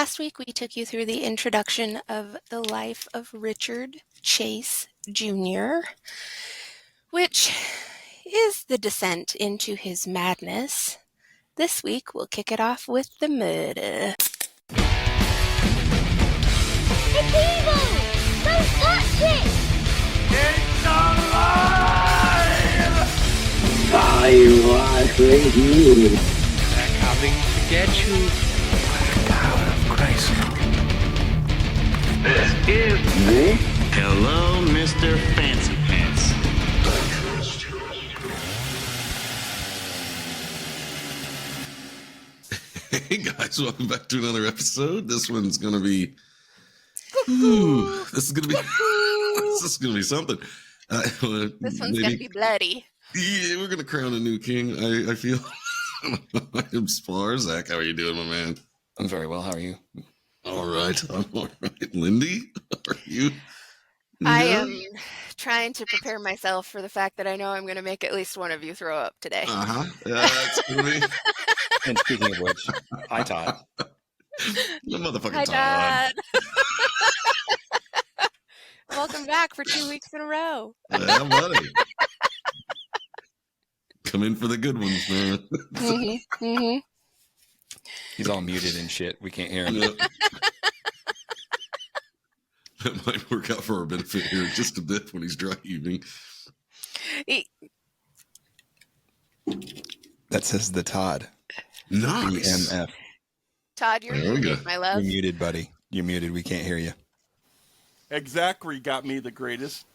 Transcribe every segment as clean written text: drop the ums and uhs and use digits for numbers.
Last week, we took you through the introduction of the life of Richard Chase Jr., which is the descent into his madness. This week, we'll kick it off with the murder. It's evil! Don't touch it! It's alive! I was with you. They're coming to get you. By the power of Christ. This is... Hello, Mr. Fancy Pants. Hey guys, welcome back to another episode. This one's gonna be... this is gonna be something. This one's going to be bloody. Yeah, we're gonna crown a new king. I feel. I'm Spar. Zach, how are you doing, my man? I'm very well. How are you? All right, I'm all right. Lindy, how are you? I am trying to prepare myself for the fact that I know I'm going to make at least one of you throw up today. That's gonna be. And speaking of which, hi Todd. The motherfucking Hi, Todd. Dad. Welcome back for 2 weeks in a row. Yeah, buddy. Come in for the good ones, man. He's all muted and shit. We can't hear him. Yep. That might work out for our benefit here just a bit when he's driving. That says the Todd. Nice. EMF. Todd, you're There we muted, go. my You're love. muted, buddy. You're muted. We can't hear you. Exactly got me the greatest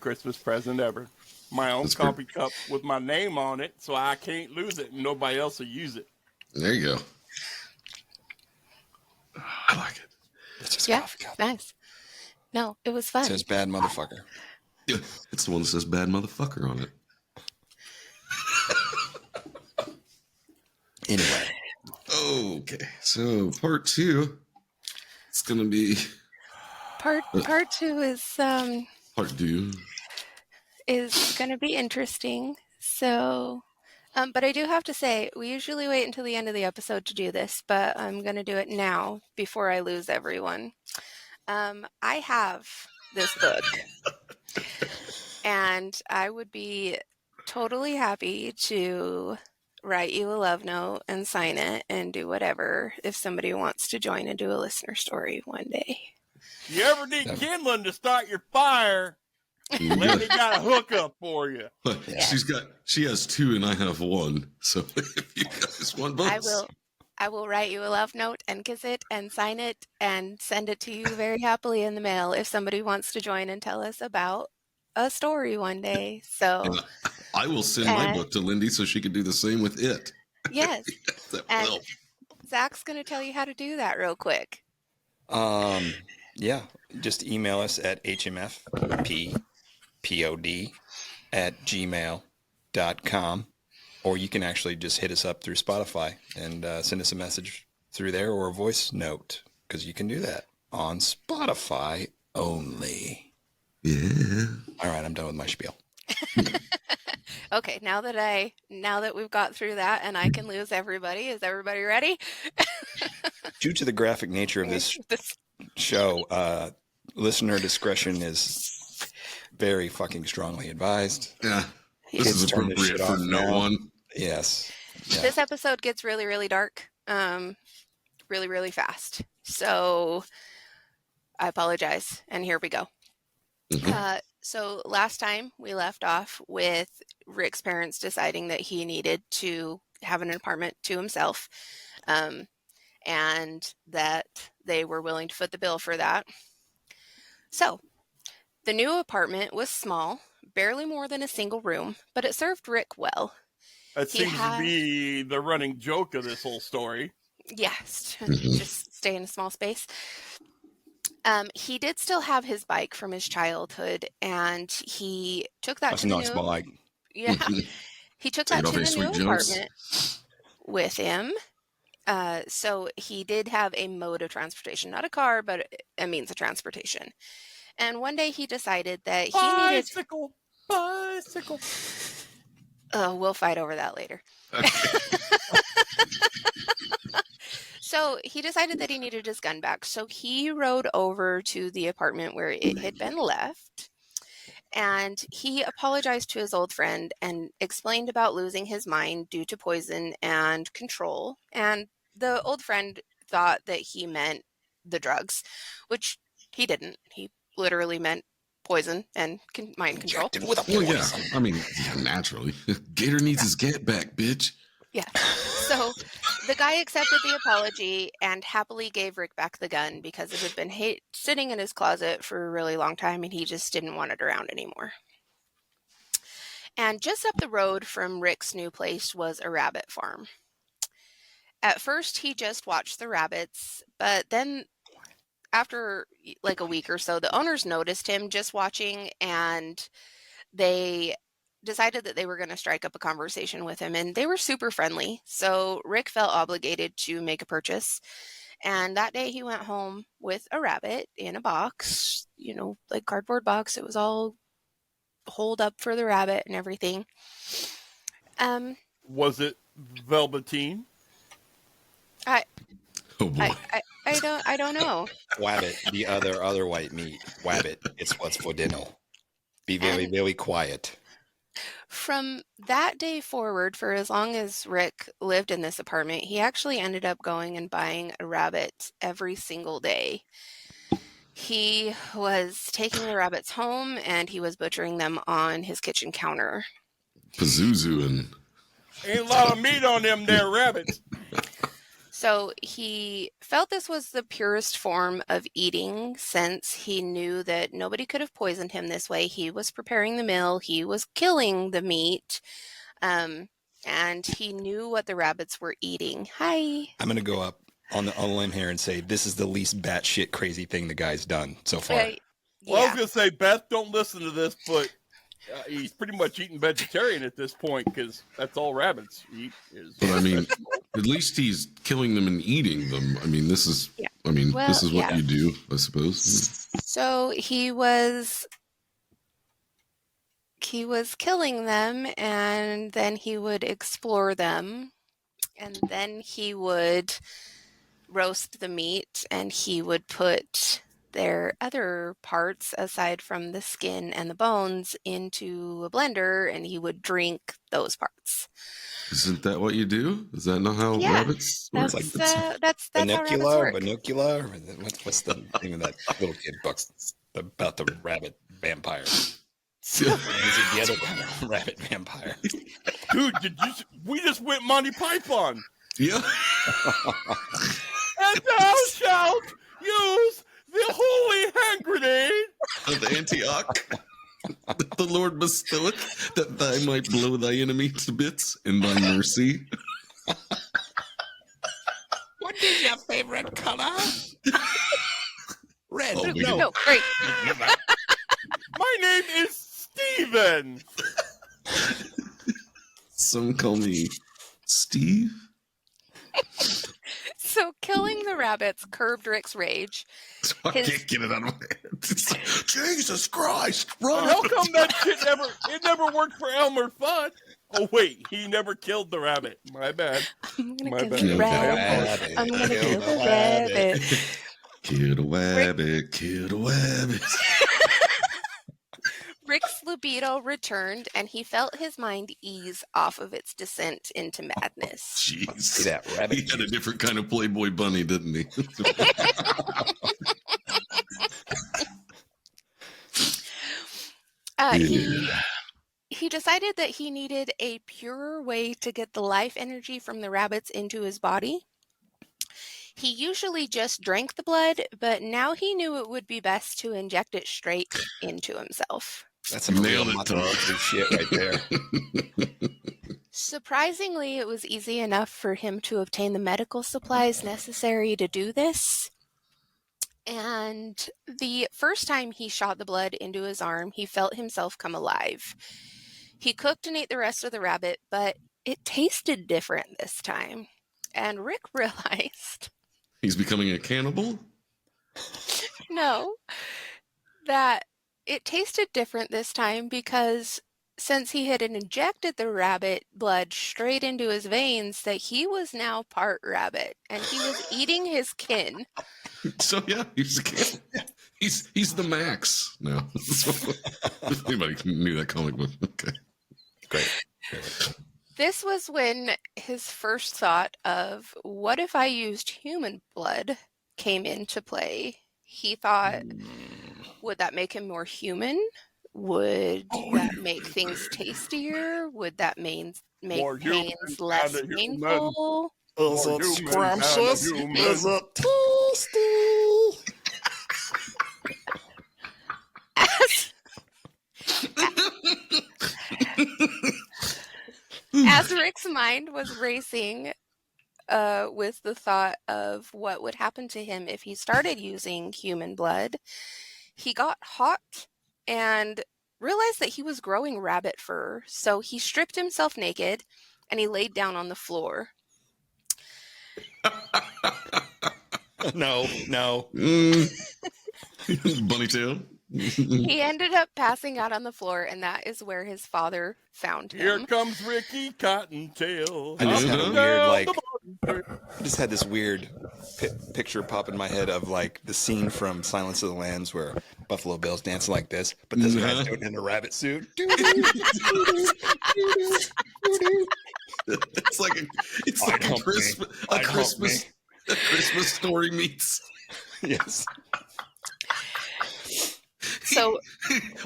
Christmas present ever. My own That's coffee cup with my name on it, so I can't lose it and nobody else will use it. There you go. I like it. It's just Yeah, coffee cup. nice. No, it was It fun. says bad motherfucker. Yeah, it's the one that says bad motherfucker on it. Anyway, Okay, so part two. It's going to be Part two part two. is going to be interesting. So, but I do have to say, we usually wait until the end of the episode to do this, but I'm going to do it now before I lose everyone. I have this book, and I would be totally happy to write you a love note and sign it and do whatever if somebody wants to join and do a listener story one day. You ever need kindling to start your fire? Let me got a hookup for you. She has two and I have one. So if you guys want both. I will write you a love note and kiss it and sign it and send it to you very happily in the mail if somebody wants to join and tell us about a story one day. So And I will send my book to Lindy so she can do the same with it. yes, That and will. Zach's going to tell you how to do that real quick. yeah, just email us at hmfppod@gmail.com, or you can actually just hit us up through Spotify and send us a message through there or a voice note, because you can do that on Spotify only. Yeah. All right, I'm done with my spiel. Okay, now that we've got through that and I can lose everybody, is everybody ready? Due to the graphic nature of this show, listener discretion is very fucking strongly advised. Yeah. This Kids is turn this appropriate shit for off no now. one. Yes. Yeah. This episode gets really, really dark, really, really fast. So I apologize. And here we go. Mhm. So last time we left off with Rick's parents deciding that he needed to have an apartment to himself, and that they were willing to foot the bill for that. So the new apartment was small, barely more than a single room, but it served Rick well. That He seems had- to be the running joke of this whole story. Yes, just stay in a small space. He did still have his bike from his childhood, and he took that That's to a the nice new, bike. yeah, he took Take that it off to your the new sweet jumps. apartment with him. So he did have a mode of transportation, not a car, but a means of transportation. And one day he decided that he needed. Bicycle. Oh, we'll fight over that later. Okay. So he decided that he needed his gun back. So he rode over to the apartment where it had been left. And he apologized to his old friend and explained about losing his mind due to poison and control. And the old friend thought that he meant the drugs, which he didn't. He literally meant poison and mind control. Injected with a Well, yeah. poison. I mean, yeah, naturally. Gator needs his get back, bitch. Yeah. So the guy accepted the apology and happily gave Rick back the gun because it had been sitting in his closet for a really long time and he just didn't want it around anymore. And just up the road from Rick's new place was a rabbit farm. At first, he just watched the rabbits, but then after like a week or so, the owners noticed him just watching and they decided that they were going to strike up a conversation with him, and they were super friendly. So Rick felt obligated to make a purchase. And that day he went home with a rabbit in a box, like cardboard box. It was all holed up for the rabbit and everything. Was it velveteen? Oh boy. I don't know. Wabbit, the other white meat. Wabbit, it's what's for dinner. Be very, very quiet. From that day forward, for as long as Rick lived in this apartment, he actually ended up going and buying a rabbit every single day. He was taking the rabbits home and he was butchering them on his kitchen counter. Pazuzu and Ain't a lot of meat on them there rabbits. So he felt this was the purest form of eating since he knew that nobody could have poisoned him this way. He was preparing the meal, he was killing the meat, and he knew what the rabbits were eating. Hi. I'm going to go up on the limb here and say this is the least batshit crazy thing the guy's done so far. Well, I was going to say, Beth, don't listen to this, but he's pretty much eating vegetarian at this point because that's all rabbits eat. But I mean, at least he's killing them and eating them. I mean, this is what you do, I suppose. So he was killing them and then he would explore them and then he would roast the meat and he would put their other parts aside from the skin and the bones into a blender and he would drink those parts. Isn't that what you do? Is that not how rabbits work? That's how rabbits work. Binocular? What's the name of that little kid book about the rabbit vampire? Is it the other rabbit vampire? Dude, we just went Monty Python. Yeah. And thou shalt use the holy hand grenade Of Antioch. The Lord bestoweth that thou might blow thy enemy to bits in thy mercy. What is your favorite color? Red. Oh, No, great. My name is Steven. Some call me Steve. So killing the rabbits curbed Rick's rage. I can't get it out of my head. Jesus Christ! Run! How come that shit never worked for Elmer Fudd? Oh wait, he never killed the rabbit. My bad. I'm gonna My kill bad. the rabbit. I'm gonna kill the rabbit. Kill the wabbit, kill the wabbit. Rick's libido returned and he felt his mind ease off of its descent into madness. Jeez. See that rabbit? He had a different kind of Playboy bunny, didn't he? He decided that he needed a purer way to get the life energy from the rabbits into his body. He usually just drank the blood, but now he knew it would be best to inject it straight into himself. That's some real Nailed it, monster shit right there. Surprisingly, it was easy enough for him to obtain the medical supplies necessary to do this. And the first time he shot the blood into his arm, he felt himself come alive. He cooked and ate the rest of the rabbit, but it tasted different this time. And Rick realized... He's becoming a cannibal? No, that it tasted different this time because since he had injected the rabbit blood straight into his veins, that he was now part rabbit and he was eating his kin. So yeah, he's the Max now. If anybody knew that comic book, okay, Great. This was when his first thought of what if I used human blood came into play. He thought, would that make him more human? Would that make things tastier? Would that make More human pains less than a human. painful? Is More it human scrumptious? than a human. Is it tasty? As Rick's mind was racing with the thought of what would happen to him if he started using human blood, he got hot and realized that he was growing rabbit fur. So he stripped himself naked and he laid down on the floor. No. Bunny tail. He ended up passing out on the floor, and that is where his father found Here him. comes Ricky Cottontail. I just had a Up and weird, down like, the bottom. I just had this weird picture pop in my head of like the scene from Silence of the Lambs where Buffalo Bill's dancing like this, but this guy's doing it in a rabbit suit. It's like a Christmas story meets. Yes. So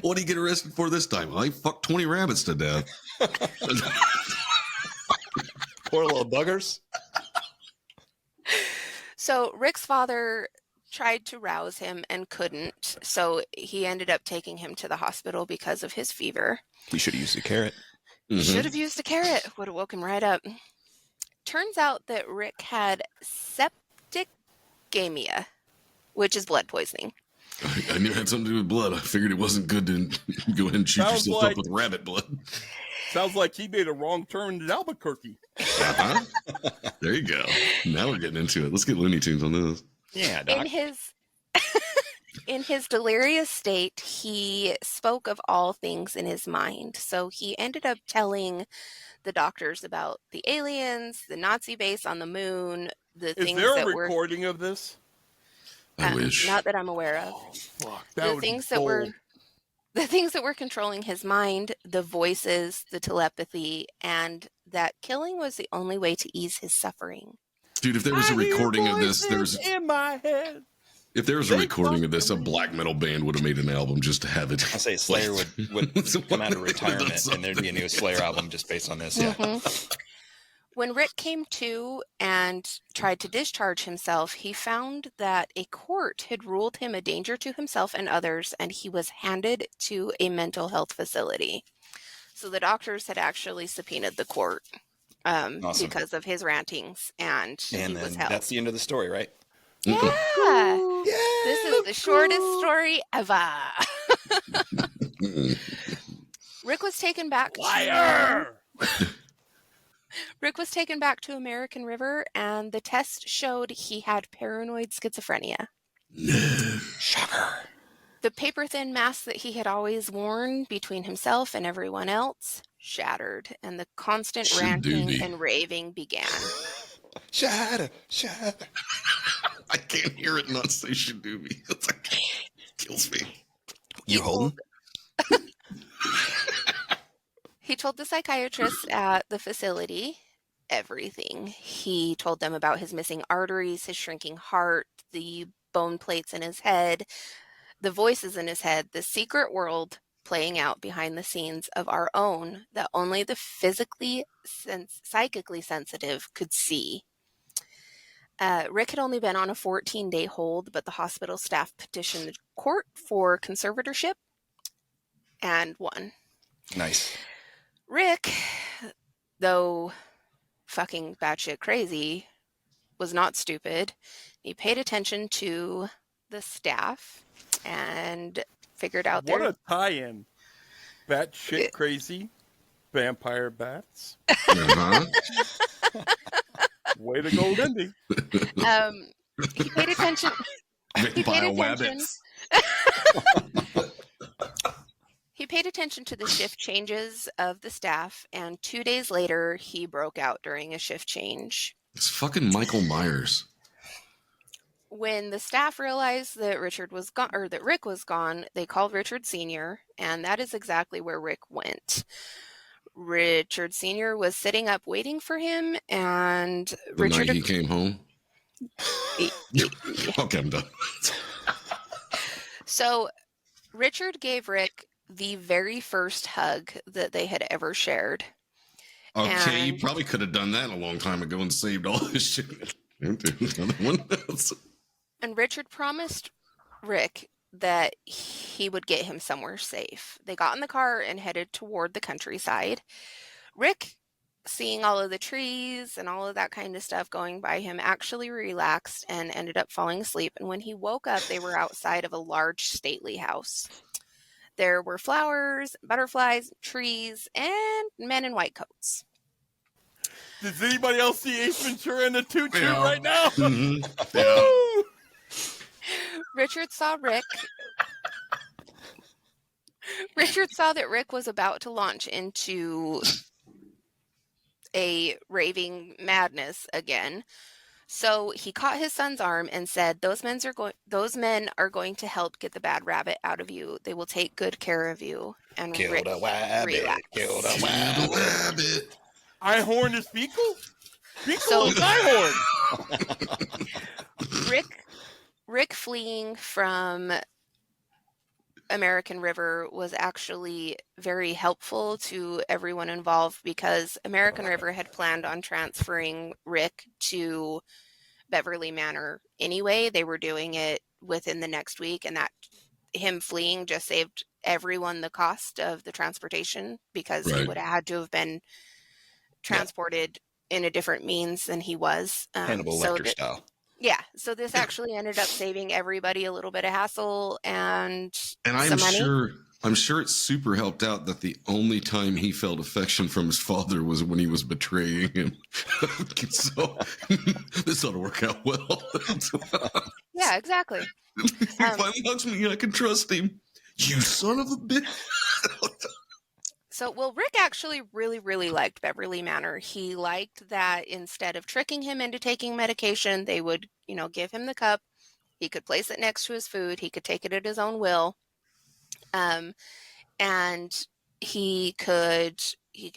What did he get arrested for this time? Well, he fucked 20 rabbits to death. Poor little buggers. So Rick's father tried to rouse him and couldn't, so he ended up taking him to the hospital because of his fever. We should have used a carrot. Should have used a carrot. Would have woke him right up. Turns out that Rick had septicemia, which is blood poisoning. I knew it had something to do with blood. I figured it wasn't good to go ahead and shoot Sounds yourself like- up with rabbit blood. Sounds like he made a wrong turn in Albuquerque. Uh-huh. There you go. Now we're getting into it. Let's get Looney Tunes on this. Yeah, Doc. In his delirious state, he spoke of all things in his mind. So he ended up telling the doctors about the aliens, the Nazi base on the moon, the Is things there that a were recording of this? I wish. not that I'm aware of. Fuck, The things that were controlling his mind, the voices, the telepathy, and that killing was the only way to ease his suffering. Dude, if there was a recording of this, in my head. if there was a recording of this, a black metal band would have made an album just to have it. I say Slayer would come out of retirement and there'd be a new Slayer album just based on this. Yeah. When Rick came to and tried to discharge himself, he found that a court had ruled him a danger to himself and others, and he was handed to a mental health facility. So the doctors had actually subpoenaed the court Awesome. because of his rantings, and he And was then held. that's the end of the story, right? Yeah. This is the shortest story ever. Rick was taken back Rick was taken back to American River, and the test showed he had paranoid schizophrenia. Shocker. The paper-thin mask that he had always worn between himself and everyone else shattered, and the constant ranting Shadoobie. and raving began. Shatter. I can't hear it not say Shadoobie. It's like, kills me. You holding? He told the psychiatrist at the facility everything. He told them about his missing arteries, his shrinking heart, the bone plates in his head, the voices in his head, the secret world playing out behind the scenes of our own that only the psychically sensitive could see. Rick had only been on a 14-day hold, but the hospital staff petitioned the court for conservatorship and won. Nice. Rick, though fucking batshit crazy, was not stupid. He paid attention to the staff and figured out What a tie-in. Batshit crazy. Vampire bats. Uh-huh. Way to go, Lindy. He paid attention. He paid Vampire attention. wabbits. He paid attention to the shift changes of the staff, and 2 days later, he broke out during a shift change. It's fucking Michael Myers. When the staff realized that Richard was gone, or that Rick was gone, they called Richard Sr., and that is exactly where Rick went. Richard Sr. was sitting up waiting for him, and The Richard. night he came home. Okay, I'm done. So Richard gave Rick the very first hug that they had ever shared. Okay, you And- probably could have done that a long time ago and saved all this shit. Another one. And Richard promised Rick that he would get him somewhere safe. They got in the car and headed toward the countryside. Rick, seeing all of the trees and all of that kind of stuff going by him, actually relaxed and ended up falling asleep. And when he woke up, they were outside of a large, stately house. There were flowers, butterflies, trees, and men in white coats. Does anybody else see Ace Ventura in the toot toot Yeah. right now? Mhm. Yeah. Woo! Richard saw Rick. Richard saw that Rick was about to launch into a raving madness again. So he caught his son's arm and said, those men are going to help get the bad rabbit out of you. They will take good care of you. And Killed Rick a rabbit. relaxed. Killed a Kill rabbit. the rabbit. Einhorn is fecal? Fecal So- is Einhorn. Rick fleeing from American River was actually very helpful to everyone involved because American River had planned on transferring Rick to Beverly Manor anyway. They were doing it within the next week, and that him fleeing just saved everyone the cost of the transportation because he Right. would have had to have been transported in a different means than he was. Hannibal so Lecter style. Yeah, so this actually ended up saving everybody a little bit of hassle and And some money. I'm sure it super helped out that the only time he felt affection from his father was when he was betraying him. So this ought to work out well. Yeah, exactly. If he loves me, I can trust him. You son of a bitch. So, Rick actually really, really liked Beverly Manor. He liked that instead of tricking him into taking medication, they would, give him the cup. He could place it next to his food. He could take it at his own will. And he could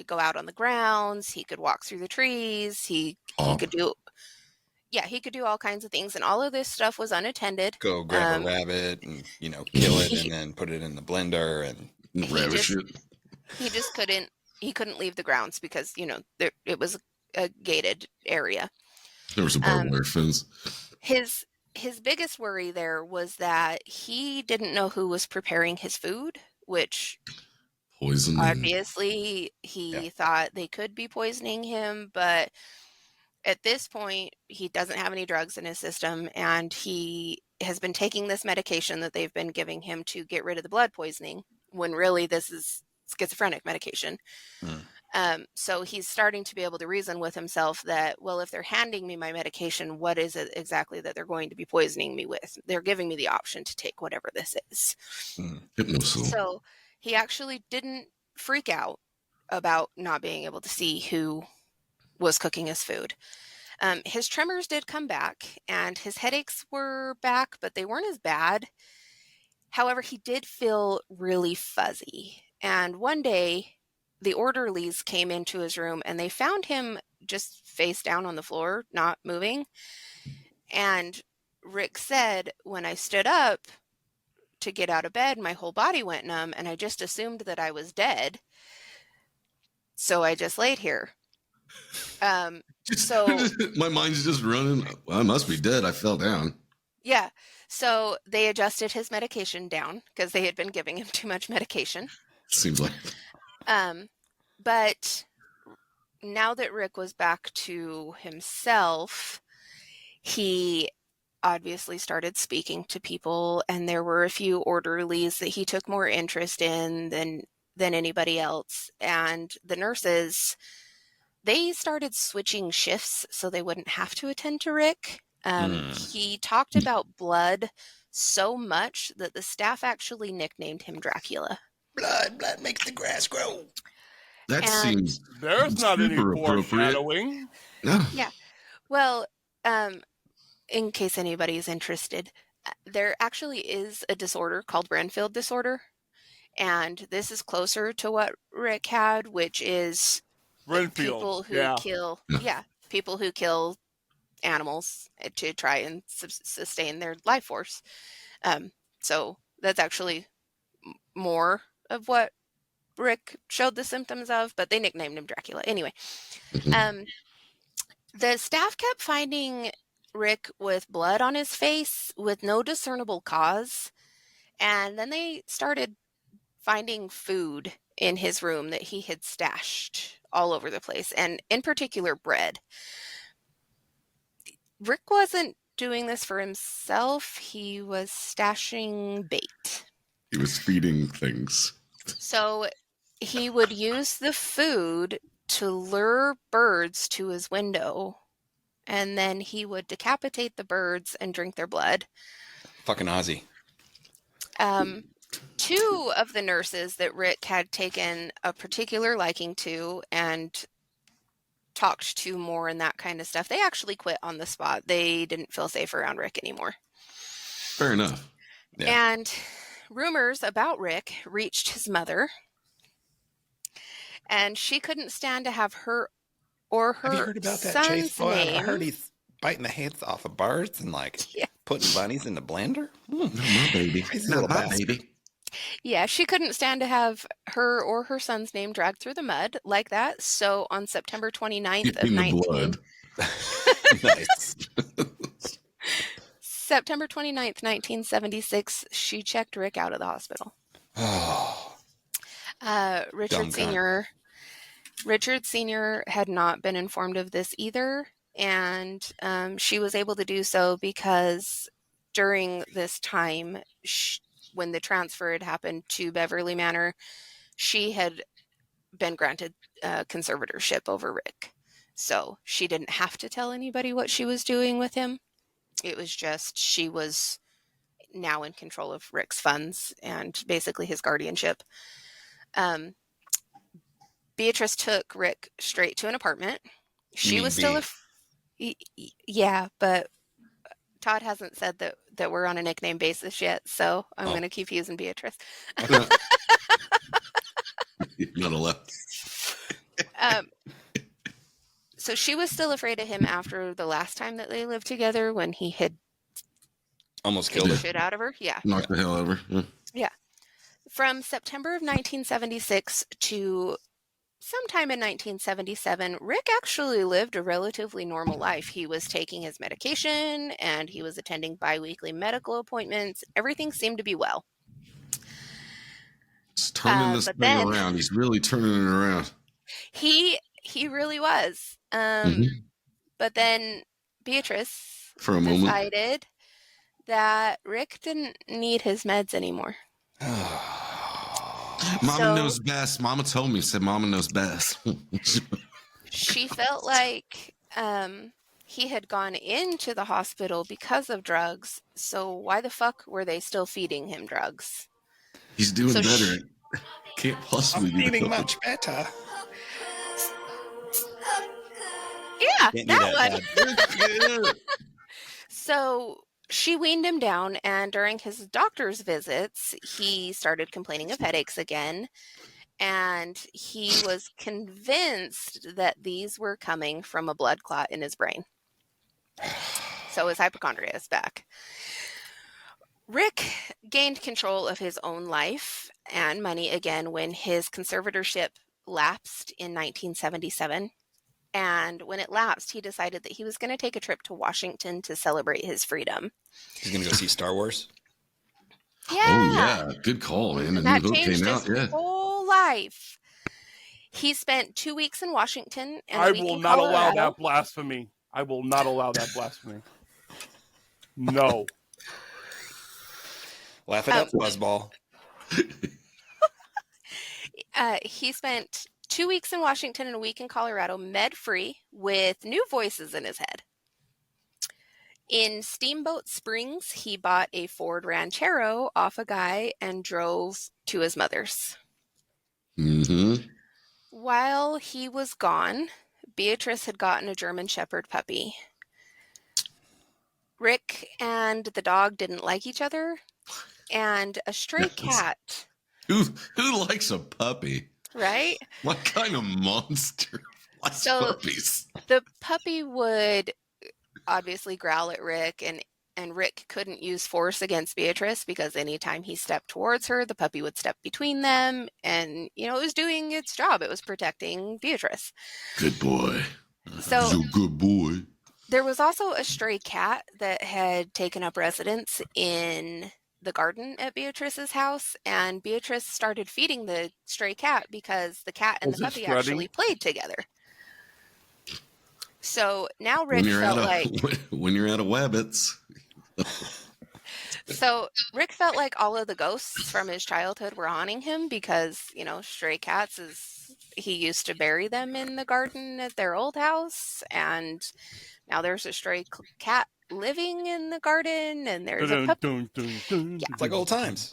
go out on the grounds. He could walk through the trees. He could do all kinds of things. And all of this stuff was unattended. Go grab a rabbit and, kill it and then put it in the blender and Rabbit shit. He just couldn't leave the grounds because, it was a gated area. There was a barbed wire fence. His biggest worry there was that he didn't know who was preparing his food, which Poison. obviously he thought they could be poisoning him, but at this point he doesn't have any drugs in his system and he has been taking this medication that they've been giving him to get rid of the blood poisoning when really this is schizophrenic medication. So he's starting to be able to reason with himself that, well, if they're handing me my medication, what is it exactly that they're going to be poisoning me with? They're giving me the option to take whatever this is. Hypnosil. So he actually didn't freak out about not being able to see who was cooking his food. His tremors did come back and his headaches were back, but they weren't as bad. However, he did feel really fuzzy. And one day, the orderlies came into his room and they found him just face down on the floor, not moving. And Rick said, when I stood up to get out of bed, my whole body went numb and I just assumed that I was dead. So I just laid here. So my mind's just running. Well, I must be dead. I fell down. yeah. So they adjusted his medication down because they had been giving him too much medication. Seems like. But now that Rick was back to himself, he obviously started speaking to people, and there were a few orderlies that he took more interest in than anybody else. And the nurses, they started switching shifts so they wouldn't have to attend to Rick. He talked about blood so much that the staff actually nicknamed him Dracula. Blood makes the grass grow. That And seems There's not any super appropriate. foreshadowing. No. yeah, well, in case anybody is interested, there actually is a disorder called Renfield disorder, and this is closer to what Rick had, which is Renfield. people who Yeah. kill, people who kill animals to try and sustain their life force. So that's actually more of what Rick showed the symptoms of, but they nicknamed him Dracula. Anyway, the staff kept finding Rick with blood on his face with no discernible cause. And then they started finding food in his room that he had stashed all over the place, and in particular, bread. Rick wasn't doing this for himself, he was stashing bait. He was feeding things. So he would use the food to lure birds to his window, and then he would decapitate the birds and drink their blood. Fucking Ozzy. Two of the nurses that Rick had taken a particular liking to and talked to more and that kind of stuff, they actually quit on the spot. They didn't feel safe around Rick anymore. Fair enough. Yeah. And rumors about Rick reached his mother, and she couldn't stand to have her or her Have you heard about that son's Chase boy? I name. heard he's biting the heads off of birds and putting bunnies in the blender. Not my baby. Crazy Not little my bastard. baby. Yeah, she couldn't stand to have her or her son's name dragged through the mud like that. So on September 29th of In the 19... blood. Nice. September 29th, 1976, she checked Rick out of the hospital. Oh, Richard Sr. Richard Sr. had not been informed of this either, and she was able to do so because during this time, when the transfer had happened to Beverly Manor, she had been granted conservatorship over Rick. So she didn't have to tell anybody what she was doing with him. It was just she was now in control of Rick's funds and basically his guardianship. Beatrice took Rick straight to an apartment. She was still yeah, but Todd hasn't said that we're on a nickname basis yet, so I'm going to keep using Beatrice. Not allowed. So she was still afraid of him after the last time that they lived together when he had almost killed the her. shit out of her. Yeah. Knocked the hell out of her. Yeah. From September of 1976 to sometime in 1977, Rick actually lived a relatively normal life. He was taking his medication and he was attending biweekly medical appointments. Everything seemed to be well. He's turning this thing around. He's really turning it around. He really was. But then Beatrice For a moment. decided that Rick didn't need his meds anymore. Mama knows best. Mama told me, said Mama knows best. She felt like he had gone into the hospital because of drugs. So why the fuck were they still feeding him drugs? He's doing better. Can't possibly be feeling much better. Yeah, Can't that one. So she weaned him down, and during his doctor's visits, he started complaining of headaches again. And he was convinced that these were coming from a blood clot in his brain. So his hypochondria is back. Rick gained control of his own life and money again when his conservatorship lapsed in 1977. And when it lapsed, he decided that he was going to take a trip to Washington to celebrate his freedom. He's going to go see Star Wars? Yeah. Oh, yeah. Good call, man. And that changed his whole life. He spent 2 weeks in Washington. And I will not allow that blasphemy. I will not allow that blasphemy. No. Laugh it up, Buzzball. He spent 2 weeks in Washington and a week in Colorado, med-free, with new voices in his head. In Steamboat Springs, he bought a Ford Ranchero off a guy and drove to his mother's. Mm-hmm. While he was gone, Beatrice had gotten a German Shepherd puppy. Rick and the dog didn't like each other, and a stray cat, Who likes a puppy? right? What kind of monster likes So puppies? the puppy would obviously growl at Rick, and Rick couldn't use force against Beatrice because anytime he stepped towards her, the puppy would step between them, and it was doing its job. It was protecting Beatrice. Good boy. So He's a good boy. there was also a stray cat that had taken up residence in the garden at Beatrice's house, and Beatrice started feeding the stray cat because the cat and Was the it puppy strutting? actually played together. So now When Rick you're felt out of like when you're out of wabbits. Rick felt like all of the ghosts from his childhood were haunting him because, stray cats he used to bury them in the garden at their old house, and now there's a stray cat living in the garden, and there's a puppy. It's like old times.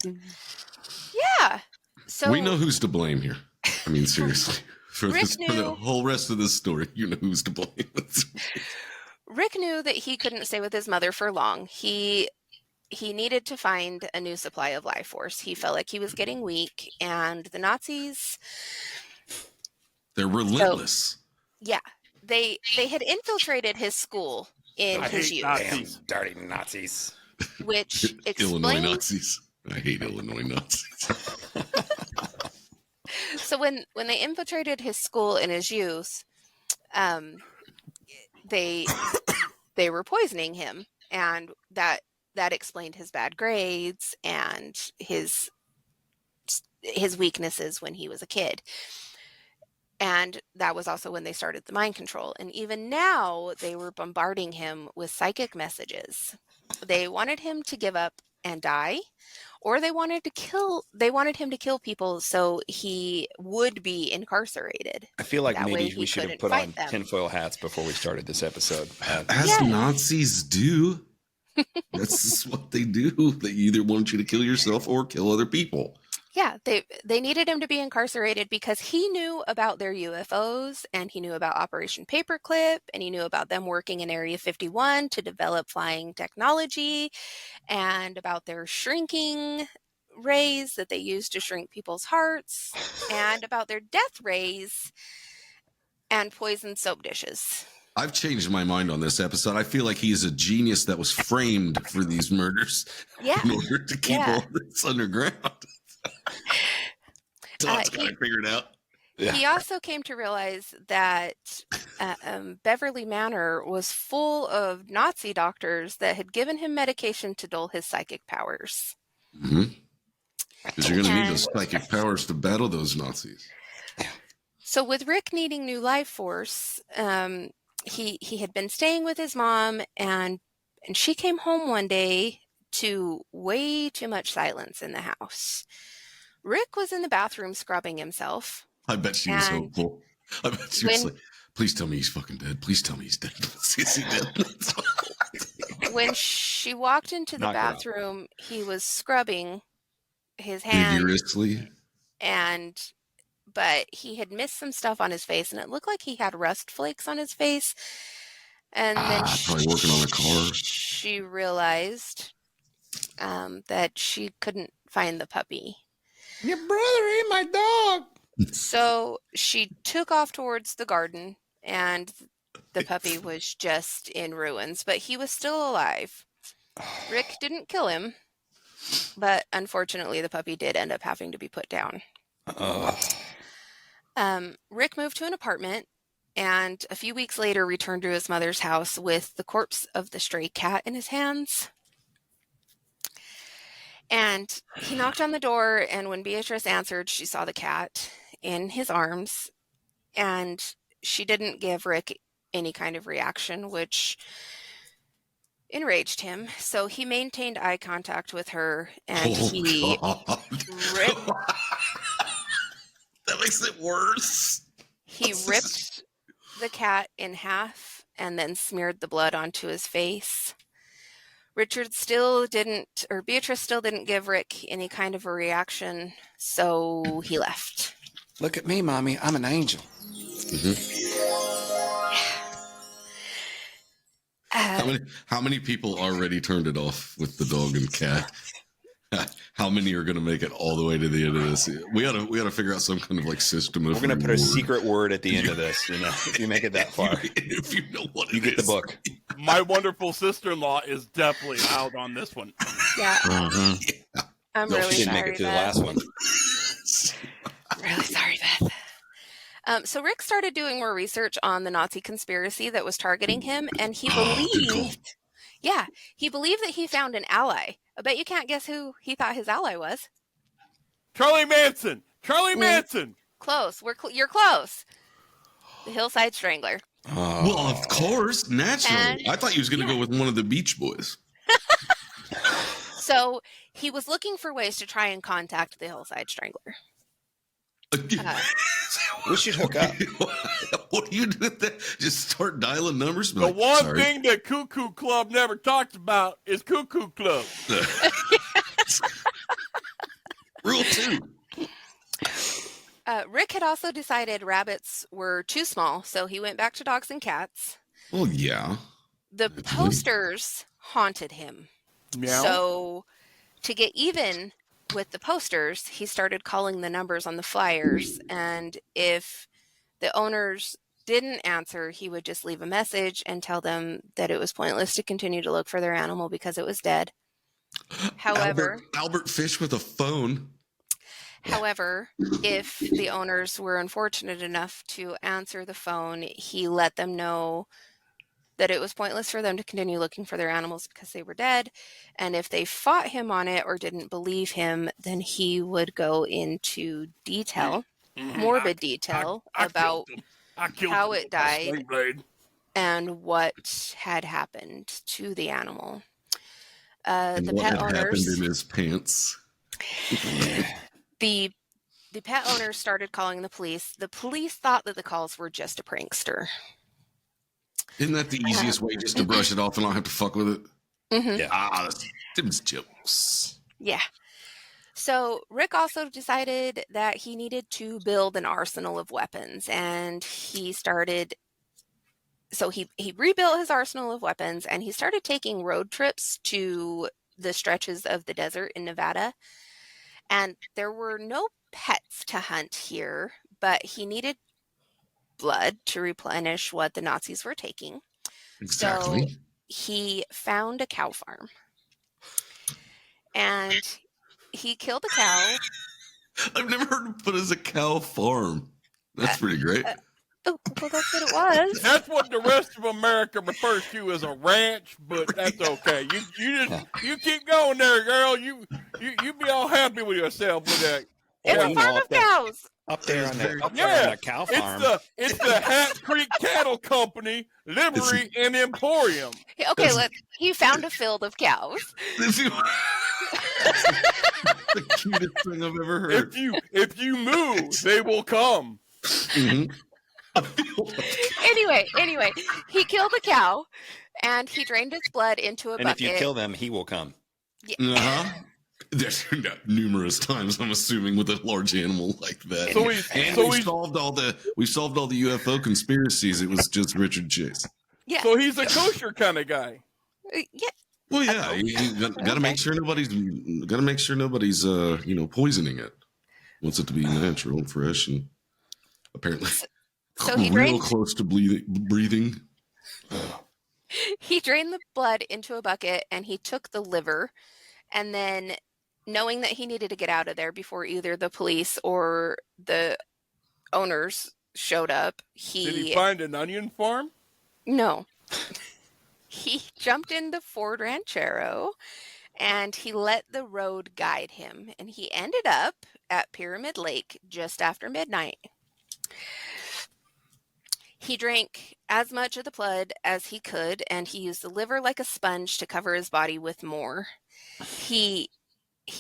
Yeah. So We know who's to blame here. I mean, seriously. For Rick for the knew- whole rest of this story, you know who's to blame. Rick knew that he couldn't stay with his mother for long. He needed to find a new supply of life force. He felt like he was getting weak, and the Nazis, They're relentless. yeah, they had infiltrated his school in I his hate youth, Nazis. Damn dirty Nazis. which Illinois explains. Nazis. I hate Illinois Nazis. So when they infiltrated his school in his youth, they were poisoning him, and that explained his bad grades and his weaknesses when he was a kid. And that was also when they started the mind control. And even now, they were bombarding him with psychic messages. They wanted him to give up and die, or they wanted him to kill people so he would be incarcerated. I feel like That way maybe he we should have couldn't put fight on them. tinfoil hats before we started this episode. As Yes. Nazis do. That's just what they do. They either want you to kill yourself or kill other people. Yeah, they needed him to be incarcerated because he knew about their UFOs, and he knew about Operation Paperclip, and he knew about them working in Area 51 to develop flying technology, and about their shrinking rays that they used to shrink people's hearts, and about their death rays and poisoned soap dishes. I've changed my mind on this episode. I feel like he's a genius that was framed for these murders Yeah. in order to keep all this underground. Todd's got it figured out. Yeah. He also came to realize that Beverly Manor was full of Nazi doctors that had given him medication to dull his psychic powers. Because you're going to need those psychic powers to battle those Nazis. So with Rick needing new life force, he had been staying with his mom, and she came home one day to way too much silence in the house. Rick was in the bathroom scrubbing himself. I bet she was hopeful. I bet she was like, please tell me he's fucking dead. Please tell me he's dead. Is he dead? When she walked into the Knock it out. bathroom, he was scrubbing his hands, Vigorously. but he had missed some stuff on his face, and it looked like he had rust flakes on his face. And then Probably working on a car. she realized that she couldn't find the puppy. Your brother ate my dog. So she took off towards the garden, and the puppy was just in ruins, but he was still alive. Rick didn't kill him, but unfortunately the puppy did end up having to be put down. Rick moved to an apartment, and a few weeks later returned to his mother's house with the corpse of the stray cat in his hands. And he knocked on the door, and when Beatrice answered, she saw the cat in his arms, and she didn't give Rick any kind of reaction, which enraged him. So he maintained eye contact with her, and he ripped. That makes it worse. He ripped the cat in half and then smeared the blood onto his face. Beatrice still didn't give Rick any kind of a reaction, so he left. Look at me, Mommy. I'm an angel. How many people already turned it off with the dog and cat? How many are going to make it all the way to the end of this? We gotta figure out some kind of like system. We're going to put a secret word at the end of this. You know, if you make it that far, if you know what you get the book. My wonderful sister-in-law is definitely out on this one. Yeah. Mm-hmm. I'm No, really she didn't sorry, make it through the Beth. last one. Really sorry, Beth. So Rick started doing more research on the Nazi conspiracy that was targeting him, and he believed, he believed that he found an ally. I bet you can't guess who he thought his ally was. Charlie Manson. Charlie Manson. Close. You're close. The Hillside Strangler. Oh. Well, of course, naturally. And- I thought you was going to go with one of the Beach Boys. So he was looking for ways to try and contact the Hillside Strangler. We should hook up. What do you do with that? Just start dialing numbers? The one thing that Cuckoo Club never talks about is Cuckoo Club. Rule 2. Rick had also decided rabbits were too small, so he went back to dogs and cats. Well, yeah. The posters haunted him. Meow. So to get even with the posters, he started calling the numbers on the flyers, and if the owners didn't answer, he would just leave a message and tell them that it was pointless to continue to look for their animal because it was dead. However, Albert Fish with a phone. However, if the owners were unfortunate enough to answer the phone, he let them know that it was pointless for them to continue looking for their animals because they were dead. And if they fought him on it or didn't believe him, then he would go into detail, morbid detail about how it died and what had happened to the animal. And The what pet had happened owners, in his pants. the pet owners started calling the police. The police thought that the calls were just a prankster. Isn't that the easiest way just to brush it off and not have to fuck with it? Mm-hmm. Yeah. That's Tim's jokes. Yeah. So Rick also decided that he needed to build an arsenal of weapons, and he rebuilt his arsenal of weapons, and he started taking road trips to the stretches of the desert in Nevada. And there were no pets to hunt here, but he needed blood to replenish what the Nazis were taking. Exactly. So he found a cow farm, and he killed a cow. I've never heard it put as a cow farm. That's pretty great. Oh, well, that's what it was. That's what the rest of America refers to as a ranch, but that's okay. You keep going there, girl. You be all happy with yourself with that. It's you a know, farm of cows. Up there on the on Yeah, the cow farm. it's the Hat Creek Cattle Company Livery and Emporium. Okay, look, he found a field of cows. This is the cutest thing I've ever heard. If you move, they will come. Mhm. Anyway, he killed a cow, and he drained its blood into a And bucket. if you kill them, he will come. Uh-huh. There's numerous times, I'm assuming, with a large animal like that. So we solved all the UFO conspiracies. It was just Richard Chase. Yeah. So he's a kosher kind of guy. Yeah. Well, yeah, you got to make sure nobody's poisoning it. Wants it to be natural and fresh, and apparently So he real drained close to breathing. he drained the blood into a bucket, and he took the liver, and then, knowing that he needed to get out of there before either the police or the owners showed up, Did he find an onion farm? No. He jumped in the Ford Ranchero, and he let the road guide him, and he ended up at Pyramid Lake just after midnight. He drank as much of the blood as he could, and he used the liver like a sponge to cover his body with more. He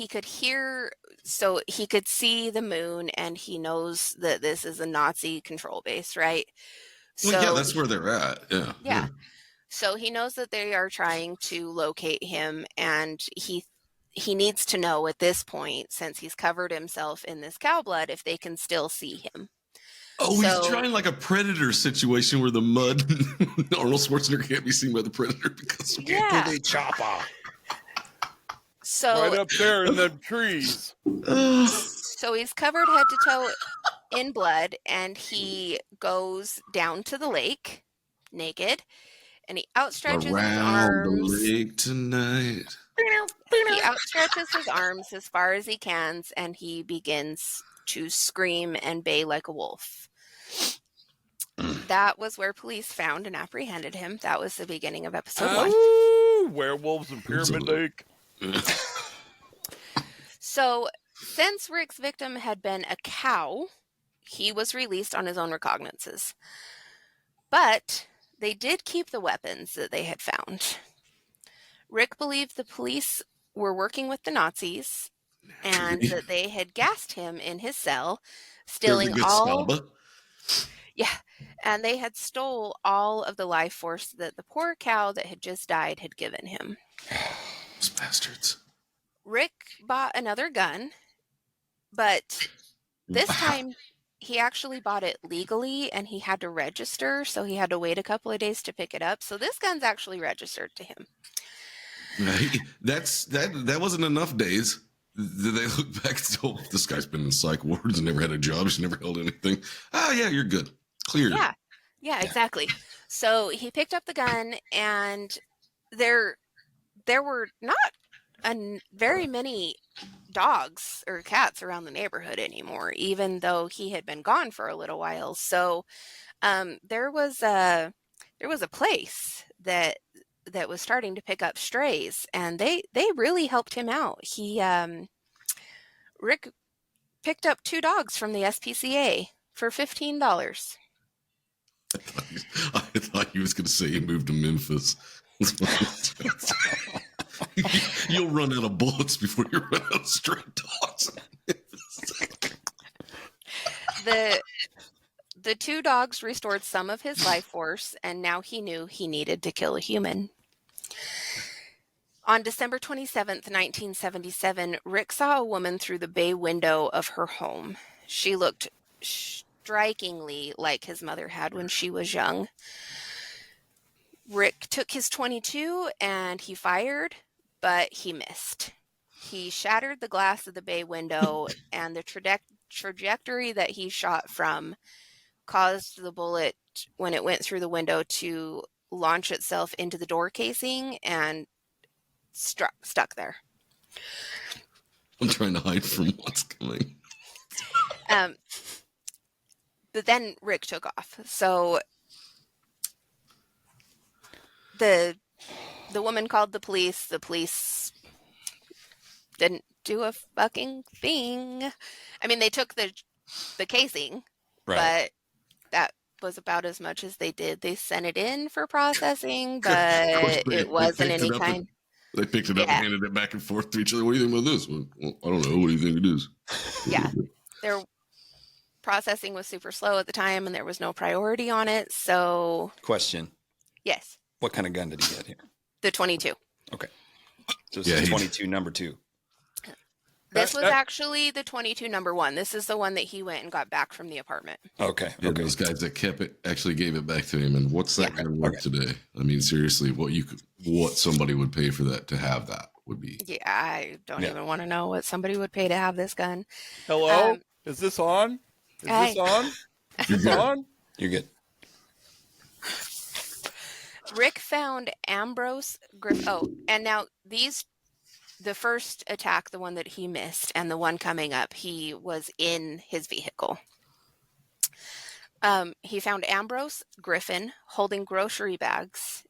could hear, so he could see the moon, and he knows that this is a Nazi control base, right? Well, yeah, that's where they're at. Yeah. So he knows that they are trying to locate him, and he he needs to know at this point, since he's covered himself in this cow blood, if they can still see him. Oh, he's So- trying like a predator situation where the mud Arnold Schwarzenegger can't be seen by the predator because Yeah. To the chopper. So Right up there in the trees. So he's covered head to toe in blood, and he goes down to the lake naked, and he outstretches his around the arms. lake tonight. He outstretches his arms as far as he can, and he begins to scream and bay like a wolf. That was where police found and apprehended him. That was the beginning of episode 1. Oh, werewolves in Pyramid Lake. So, since Rick's victim had been a cow, he was released on his own recognizances. But they did keep the weapons that they had found. Rick believed the police were working with the Nazis and that they had gassed him in his cell, stealing all... Yeah, and they had stole all of the life force that the poor cow that had just died had given him. Those bastards. Rick bought another gun, but this time he actually bought it legally and he had to register, so he had to wait a couple of days to pick it up. So this gun's actually registered to him. That wasn't enough days. Did they look back and go, this guy's been in psych wards and never had a job, he's never held anything. Oh yeah, you're good. Clear. Yeah, exactly. So he picked up the gun, and there were not very many dogs or cats around the neighborhood anymore, even though he had been gone for a little while. So there was a place that was starting to pick up strays, and they really helped him out. Rick picked up 2 dogs from the SPCA for $15. I thought he was going to say he moved to Memphis. You'll run out of bullets before you run out of stray dogs. The 2 dogs restored some of his life force, and now he knew he needed to kill a human. On December 27th, 1977, Rick saw a woman through the bay window of her home. She looked strikingly like his mother had when she was young. Rick took his .22 and he fired, but he missed. He shattered the glass of the bay window, and the trajectory that he shot from caused the bullet, when it went through the window, to launch itself into the door casing and stuck there. I'm trying to hide from what's coming. But then Rick took off. So the woman called the police. The police didn't do a fucking thing. I mean, they took the casing, but that was about as much as they did. They sent it in for processing, but it wasn't any kind. They picked it up and handed it back and forth to each other. What do you think about this? Well, I don't know. What do you think it is? Yeah. Their processing was super slow at the time, and there was no priority on it. So, Question. Yes. What kind of gun did he get here? The .22. Okay. So it's 22 number 2. This was actually the .22 number 1. This is the one that he went and got back from the apartment. Okay. Yeah, those guys that kept it actually gave it back to him. And what's that going to worth today? I mean, seriously, what somebody would pay for that to have that would be. Yeah, I don't even want to know what somebody would pay to have this gun. Hello? Is this on? Is this on? Is this on? You're good. Rick found Ambrose Griffin. Oh, and now the first attack, the one that he missed, and the one coming up, he was in his vehicle. He found Ambrose Griffin holding grocery bags,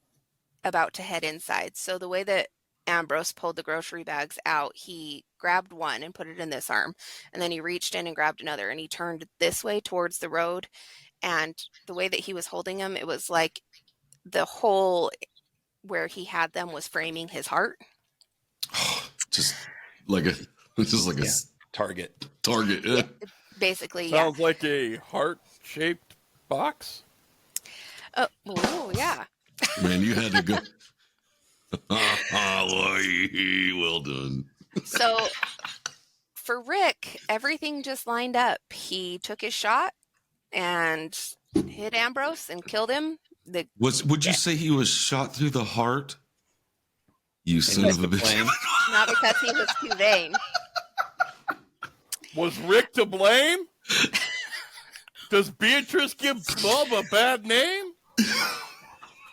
about to head inside. So the way that Ambrose pulled the grocery bags out, he grabbed one and put it in this arm, and then he reached in and grabbed another, and he turned this way towards the road. And the way that he was holding them, it was like the hole where he had them was framing his heart. Just like a target. Target. Yeah. Basically, Sounds like a heart-shaped box. Oh, yeah. Man, you had to go. Well done. So for Rick, everything just lined up. He took his shot and hit Ambrose and killed him. Would you say he was shot through the heart? You son of a bitch. Not because he was too vain. Was Rick to blame? Does Beatrice give Bob a bad name?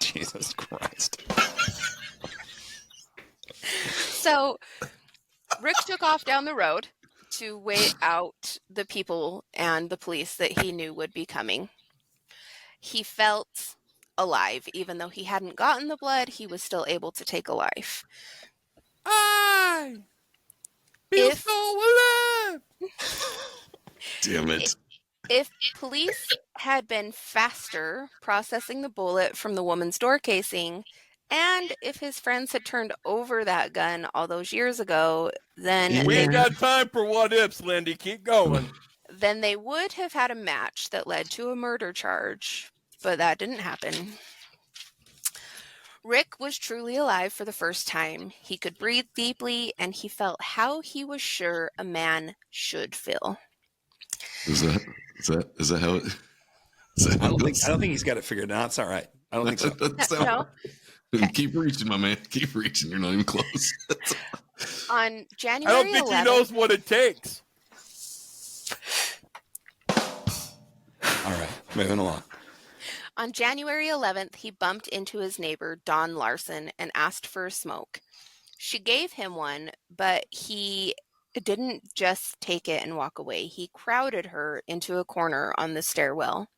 Jesus Christ. So Rick took off down the road to wait out the people and the police that he knew would be coming. He felt alive. Even though he hadn't gotten the blood, he was still able to take a life. I feel so alive. Damn it. If police had been faster processing the bullet from the woman's door casing, and if his friends had turned over that gun all those years ago, then we ain't got time for what ifs, Lindy. Keep going. Then they would have had a match that led to a murder charge, but that didn't happen. Rick was truly alive for the first time. He could breathe deeply, and he felt how he was sure a man should feel. Is that how it? I don't think he's got it figured out. It's all right. I don't think so. No. Okay. Keep reaching, my man. Keep reaching. You're not even close. On January I don't think 11th, he knows what it takes. All right, moving along. On January 11th, he bumped into his neighbor, Dawn Larson, and asked for a smoke. She gave him one, but he didn't just take it and walk away. He crowded her into a corner on the stairwell.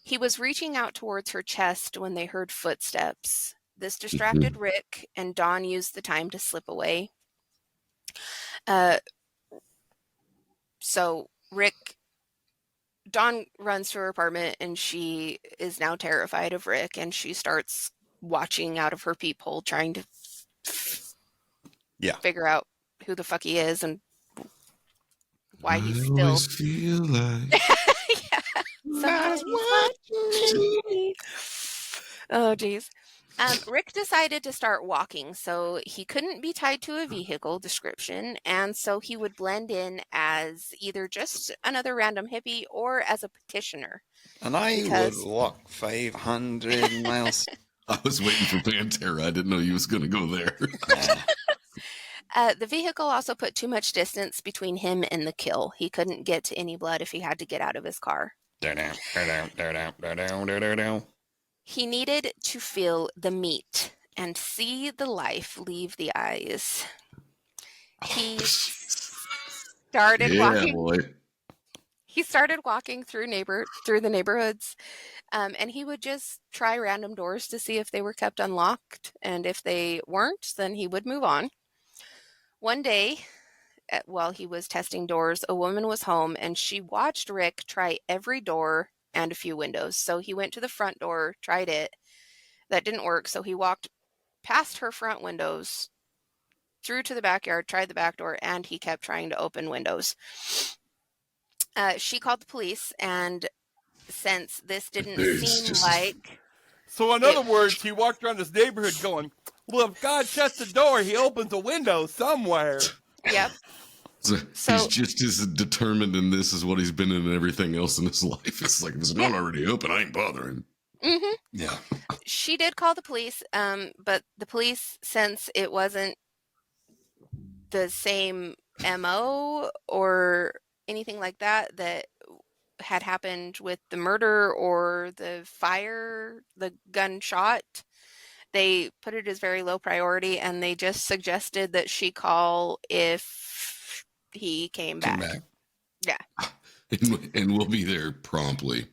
He was reaching out towards her chest when they heard footsteps. This distracted Rick, and Dawn used the time to slip away. So Dawn runs to her apartment, and she is now terrified of Rick, and she starts watching out of her peephole, trying to figure out who the fuck he is and why he's still. I always feel like Oh, geez. Rick decided to start walking, so he couldn't be tied to a vehicle description, and so he would blend in as either just another random hippie or as a petitioner. And I would walk 500 miles. I was waiting for Pantera. I didn't know you was going to go there. The vehicle also put too much distance between him and the kill. He couldn't get to any blood if he had to get out of his car. He needed to feel the meat and see the life leave the eyes. He started walking. Boy. He started walking through the neighborhoods, and he would just try random doors to see if they were kept unlocked, and if they weren't, then he would move on. One day, while he was testing doors, a woman was home, and she watched Rick try every door and a few windows. So he went to the front door, tried it. That didn't work, so he walked past her front windows, through to the backyard, tried the back door, and he kept trying to open windows. She called the police, and since this didn't seem like... So in other words, he walked around this neighborhood going, well, if God shuts the door, he opens a window somewhere. Yep. So he's just as determined in this as what he's been in everything else in his life. It's like, if it's not already open, I ain't bothering. Mm-hmm. Yeah. She did call the police, but the police, since it wasn't the same MO or anything like that had happened with the murder or the fire, the gunshot, they put it as very low priority, and they just suggested that she call if he came back. Yeah. And we'll be there promptly.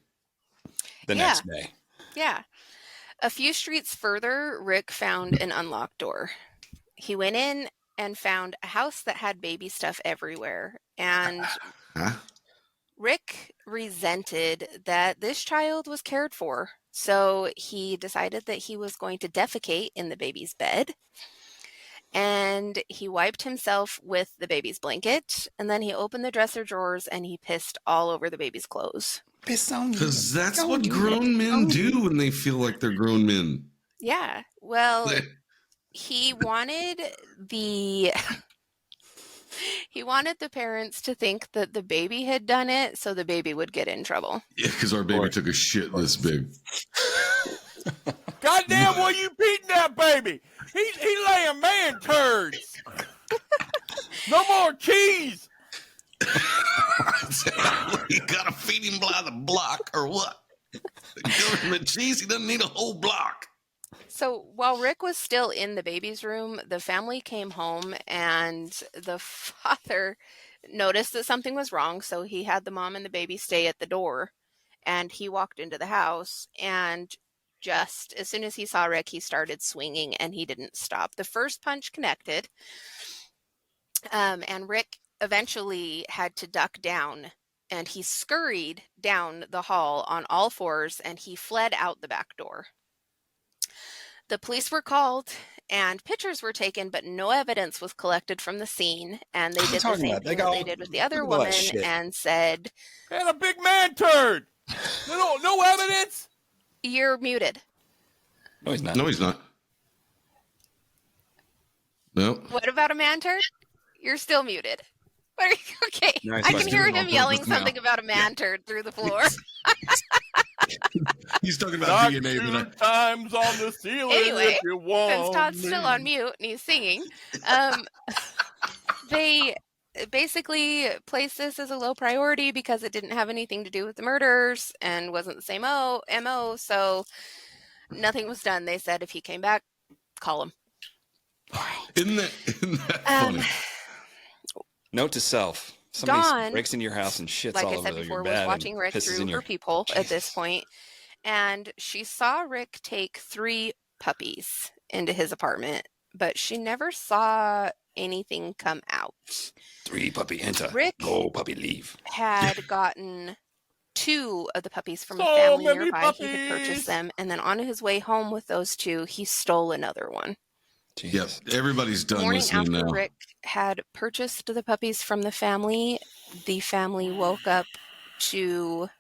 The next day. Yeah. A few streets further, Rick found an unlocked door. He went in and found a house that had baby stuff everywhere. And Rick resented that this child was cared for. So he decided that he was going to defecate in the baby's bed. And he wiped himself with the baby's blanket. And then he opened the dresser drawers and he pissed all over the baby's clothes. Because that's what grown men do when they feel like they're grown men. Yeah. Well, he wanted the He wanted the parents to think that the baby had done it so the baby would get in trouble. Yeah, because our baby took a shit this big. Goddamn, where you beating that baby? He laying man turds. No more cheese. You gotta feed him by the block or what? Government cheese, he doesn't need a whole block. So while Rick was still in the baby's room, the family came home and the father noticed that something was wrong. So he had the mom and the baby stay at the door, and he walked into the house, and just as soon as he saw Rick, he started swinging and he didn't stop. The first punch connected, and Rick eventually had to duck down, and he scurried down the hall on all fours and he fled out the back door. The police were called and pictures were taken, but no evidence was collected from the scene. And they did the same thing that they did with the other woman and said, "And a big man turd. No evidence." You're muted. No, he's not. No, he's not. No. What about a man turd? You're still muted. Okay, No, I can hear him yelling something about a man turd through the floor. He's talking about Knock DNA. two times on the ceiling Anyway, if you want. since Todd's still on mute and he's singing, they basically placed this as a low priority because it didn't have anything to do with the murders and wasn't the same MO, so nothing was done. They said if he came back, call him. Isn't that funny? Note to self. Somebody Dawn, breaks into your house and shits like all I over said your before, bed was watching and Rick pisses through in her your... peephole at this Jesus. point, and she saw Rick take 3 puppies into his apartment, but she never saw anything come out. 3 puppy enter. Rick Go puppy leave. had gotten 2 of the puppies from a So family many nearby. puppies. He had purchased them, and then on his way home with those 2, he stole another one. Yep, everybody's The done morning listening after now. Rick had purchased the puppies from the family woke up to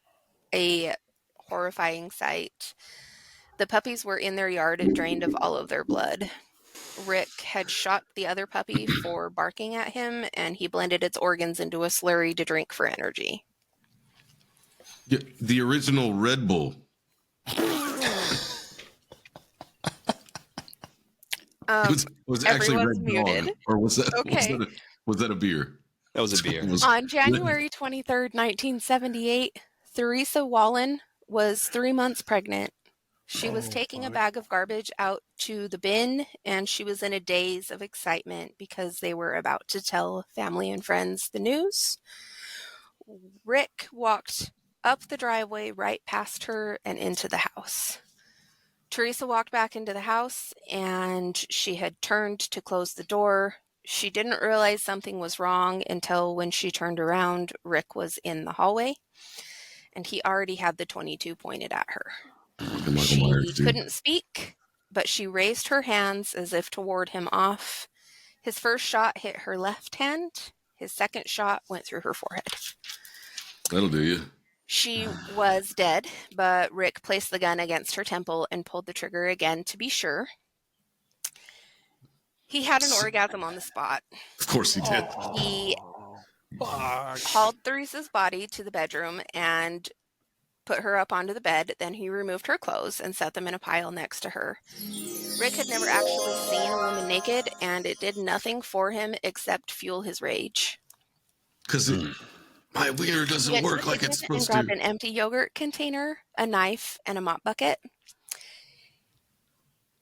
a horrifying sight. The puppies were in their yard, drained of all of their blood. Rick had shot the other puppy for barking at him, and he blended its organs into a slurry to drink for energy. Yeah, the original Red Bull. Was actually everyone's Red muted. Dog, or was that Okay. was that a beer? That was a beer. On January 23rd, 1978, Theresa Wallen was 3 months pregnant. She was taking a bag of garbage out to the bin, and she was in a daze of excitement because they were about to tell family and friends the news. Rick walked up the driveway right past her and into the house. Teresa walked back into the house, and she had turned to close the door. She didn't realize something was wrong until when she turned around, Rick was in the hallway, and he already had the .22 pointed at her. She couldn't speak, but she raised her hands as if to ward him off. His first shot hit her left hand. His second shot went through her forehead. That'll do you. She was dead, but Rick placed the gun against her temple and pulled the trigger again to be sure. He had an orgasm on the spot. Of course he did. He hauled Theresa's body to the bedroom and put her up onto the bed. Then he removed her clothes and set them in a pile next to her. Rick had never actually seen a woman naked, and it did nothing for him except fuel his rage. Because my wiener doesn't work like it's supposed and grabbed to. an empty yogurt container, a knife, and a mop bucket.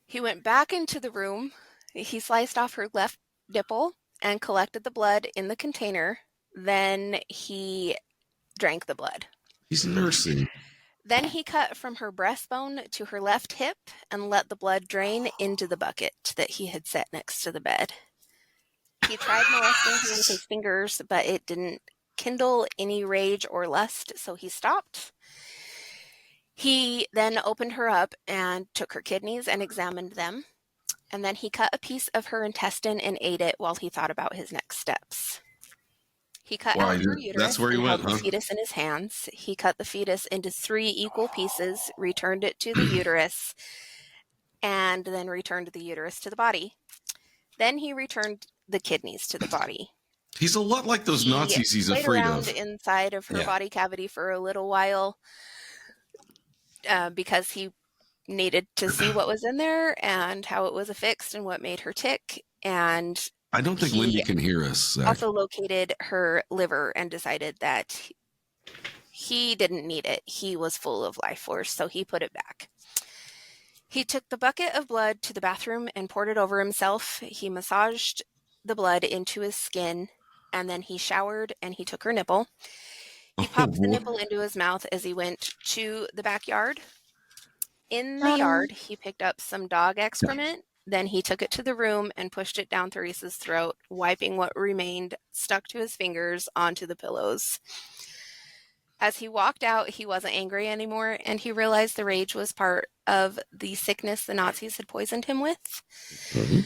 He went back into the room. He sliced off her left nipple and collected the blood in the container. Then he drank the blood. He's nursing. Then he cut from her breastbone to her left hip and let the blood drain into the bucket that he had set next to the bed. He tried molesting her with his fingers, but it didn't kindle any rage or lust, so he stopped. He then opened her up and took her kidneys and examined them. And then he cut a piece of her intestine and ate it while he thought about his next steps. He cut out her uterus that's where he and went, held the fetus in his hands. He cut the fetus into 3 equal pieces, returned it to the uterus, and then returned the uterus to the body. Then he returned the kidneys to the body. He's a lot like those Nazis he's played afraid around of. inside of her body cavity for a little while because he needed to see what was in there and how it was affixed and what made her tick. And I don't think Lindy can hear us, Zach. Also located her liver and decided that he didn't need it. He was full of life force, so he put it back. He took the bucket of blood to the bathroom and poured it over himself. He massaged the blood into his skin, and then he showered and he took her nipple. He popped the nipple into his mouth as he went to the backyard. In the yard, he picked up some dog excrement. Then he took it to the room and pushed it down Theresa's throat, wiping what remained stuck to his fingers onto the pillows. As he walked out, he wasn't angry anymore, and he realized the rage was part of the sickness the Nazis had poisoned him with. Mm-hmm.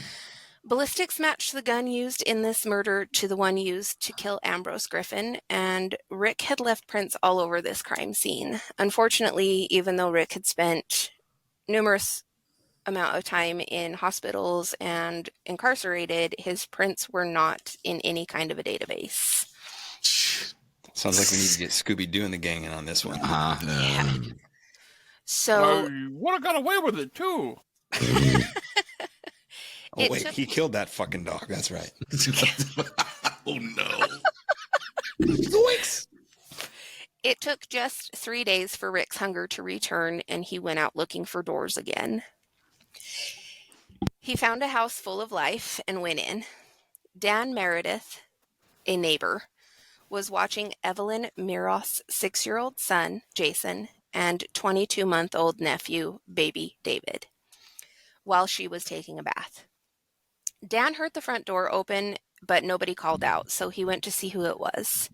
Ballistics matched the gun used in this murder to the one used to kill Ambrose Griffin, and Rick had left prints all over this crime scene. Unfortunately, even though Rick had spent numerous amount of time in hospitals and incarcerated, his prints were not in any kind of a database. Sounds like we need to get Scooby-Doo and the gang in on this one. So you would have got away with it too. Oh wait, he killed that fucking dog. That's right. Oh no. It took just 3 days for Rick's hunger to return, and he went out looking for doors again. He found a house full of life and went in. Dan Meredith, a neighbor, was watching Evelyn Miroth's 6-year-old son, Jason, and 22-month-old nephew, baby David, while she was taking a bath. Dan heard the front door open, but nobody called out, so he went to see who it was.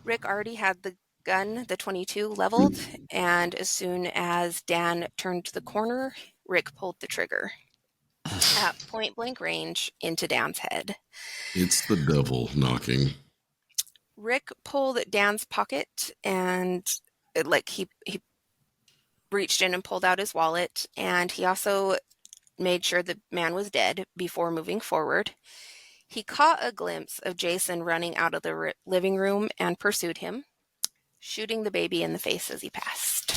Rick already had the gun, the .22, leveled, and as soon as Dan turned the corner, Rick pulled the trigger at point-blank range into Dan's head. It's the devil knocking. Rick pulled Dan's pocket and he reached in and pulled out his wallet, and he also made sure the man was dead before moving forward. He caught a glimpse of Jason running out of the living room and pursued him, shooting the baby in the face as he passed.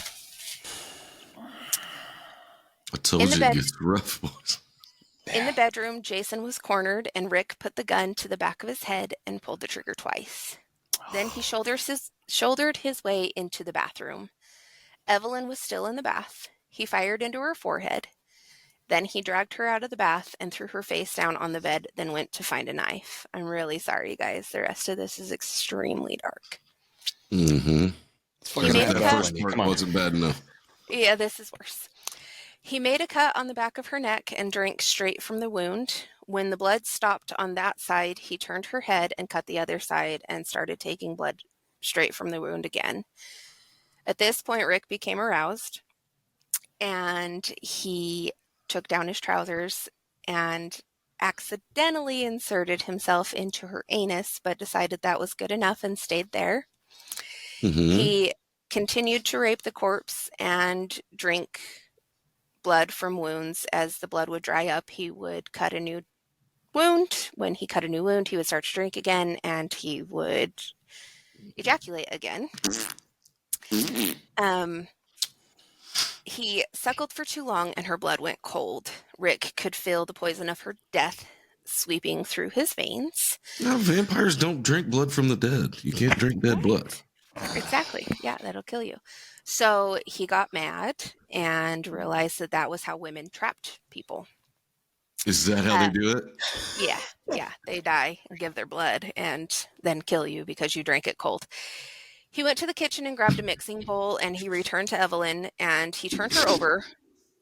I told you it gets rough, boys. In the bedroom, Jason was cornered, and Rick put the gun to the back of his head and pulled the trigger twice. Then he shouldered his way into the bathroom. Evelyn was still in the bath. He fired into her forehead. Then he dragged her out of the bath and threw her face down on the bed, then went to find a knife. I'm really sorry, guys. The rest of this is extremely dark. Mm-hmm. That first part wasn't bad enough. Yeah, this is worse. He made a cut on the back of her neck and drank straight from the wound. When the blood stopped on that side, he turned her head and cut the other side and started taking blood straight from the wound again. At this point, Rick became aroused, and he took down his trousers and accidentally inserted himself into her anus, but decided that was good enough and stayed there. Mm-hmm. He continued to rape the corpse and drink blood from wounds. As the blood would dry up, he would cut a new wound. When he cut a new wound, he would start to drink again, and he would ejaculate again. He suckled for too long, and her blood went cold. Rick could feel the poison of her death sweeping through his veins. No, vampires don't drink blood from the dead. You can't drink dead blood. Exactly. Yeah, that'll kill you. So he got mad and realized that that was how women trapped people. Is that how they do it? Yeah. They die and give their blood and then kill you because you drank it cold. He went to the kitchen and grabbed a mixing bowl, and he returned to Evelyn, and he turned her over.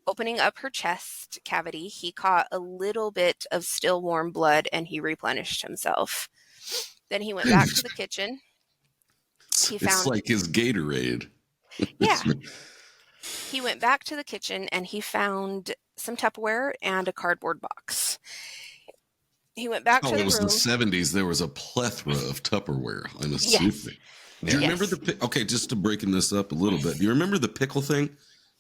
Opening up her chest cavity, he caught a little bit of still warm blood, and he replenished himself. Then he went back to the kitchen. It's like his Gatorade. Yeah. He went back to the kitchen, and he found some Tupperware and a cardboard box. He went back to the room. It was the 70s. There was a plethora of Tupperware, I'm assuming. Yes. Do you remember just to breaking this up a little bit, do you remember the pickle thing?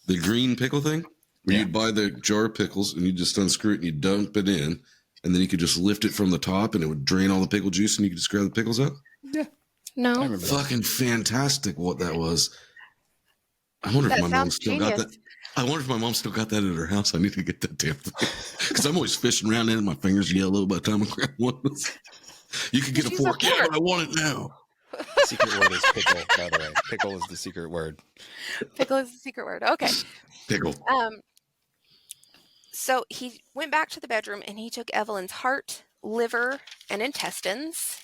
The green pickle thing? Where you'd buy the jar of pickles and you just unscrew it and you dump it in, and then you could just lift it from the top and it would drain all the pickle juice and you could just grab the pickles out? I No, remember that. Fucking fantastic what that was. I wonder if that my mom sounds still got genius. that. I wonder if my mom still got that at her house. I need to get that damn thing. Because I'm always fishing around in it. My fingers yellow by the time I grab one. You can get a Use a fork. Yeah, fork. but I want it now. Secret word is pickle, by the way. Pickle is the secret word. Pickle is the secret word. Okay. Pickle. So he went back to the bedroom and he took Evelyn's heart, liver, and intestines,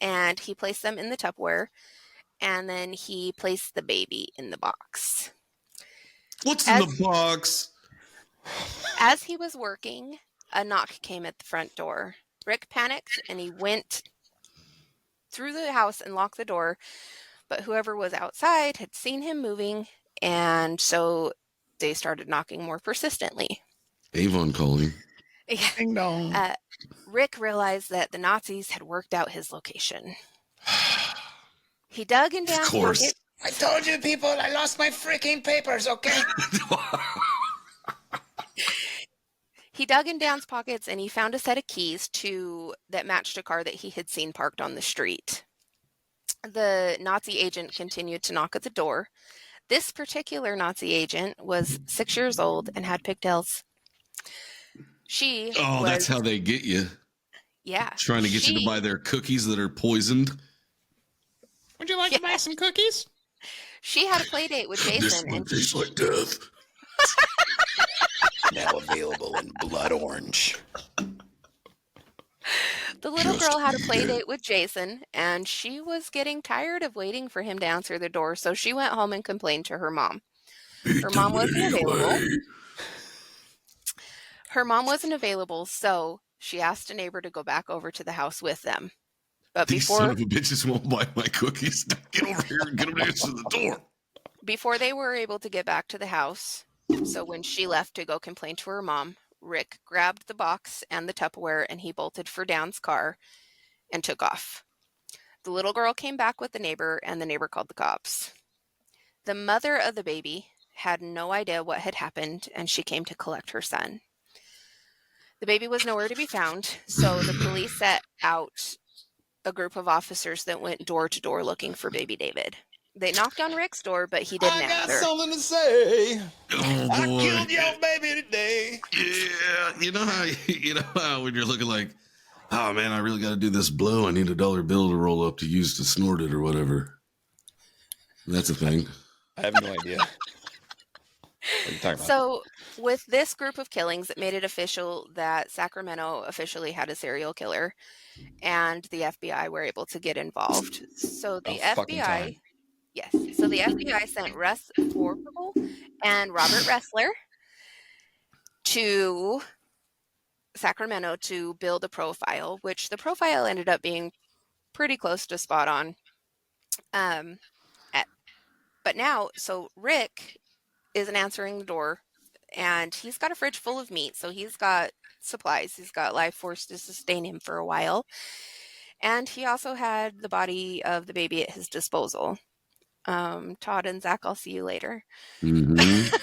and he placed them in the Tupperware, and then he placed the baby in the box. What's in the box? As he was working, a knock came at the front door. Rick panicked and he went through the house and locked the door, but whoever was outside had seen him moving, and so they started knocking more persistently. Avon calling. Ding dong. Rick realized that the Nazis had worked out his location. He dug in Dan's pocket. I told you people, I lost my freaking papers, okay? He dug in Dan's pockets and he found a set of keys that matched a car that he had seen parked on the street. The Nazi agent continued to knock at the door. This particular Nazi agent was 6 years old and had pigtails. That's how they get you. Yeah. Trying to get you to buy their cookies that are poisoned. Would you like to buy some cookies? She had a play date with Jason. This one tastes like death. Now available in blood orange. The little girl had a play date with Jason, and she was getting tired of waiting for him to answer the door, so she went home and complained to her mom. Her mom wasn't available. So she asked a neighbor to go back over to the house with them. But These son of a bitches won't buy my cookies. Get over here and get them to answer the door. Before they were able to get back to the house, so when she left to go complain to her mom, Rick grabbed the box and the Tupperware and he bolted for Dan's car and took off. The little girl came back with the neighbor and the neighbor called the cops. The mother of the baby had no idea what had happened and she came to collect her son. The baby was nowhere to be found, so the police set out a group of officers that went door to door looking for baby David. They knocked on Rick's door, but he didn't answer. I got something to say. Oh, I boy. killed your baby today. Yeah, you know how when you're looking like, oh man, I really got to do this blow. I need $1 bill to roll up to use to snort it or whatever. That's a thing. I have no idea. What are you talking about? So with this group of killings, it made it official that Sacramento officially had a serial killer, and the FBI were able to get involved. So the FBI, yes. So the FBI sent Russ Vorpal and Robert Ressler to Sacramento to build a profile, which the profile ended up being pretty close to spot on. But now, so Rick isn't answering the door, and he's got a fridge full of meat, so he's got supplies. He's got life force to sustain him for a while. And he also had the body of the baby at his disposal. Todd and Zach, I'll see you later. Mm-hmm.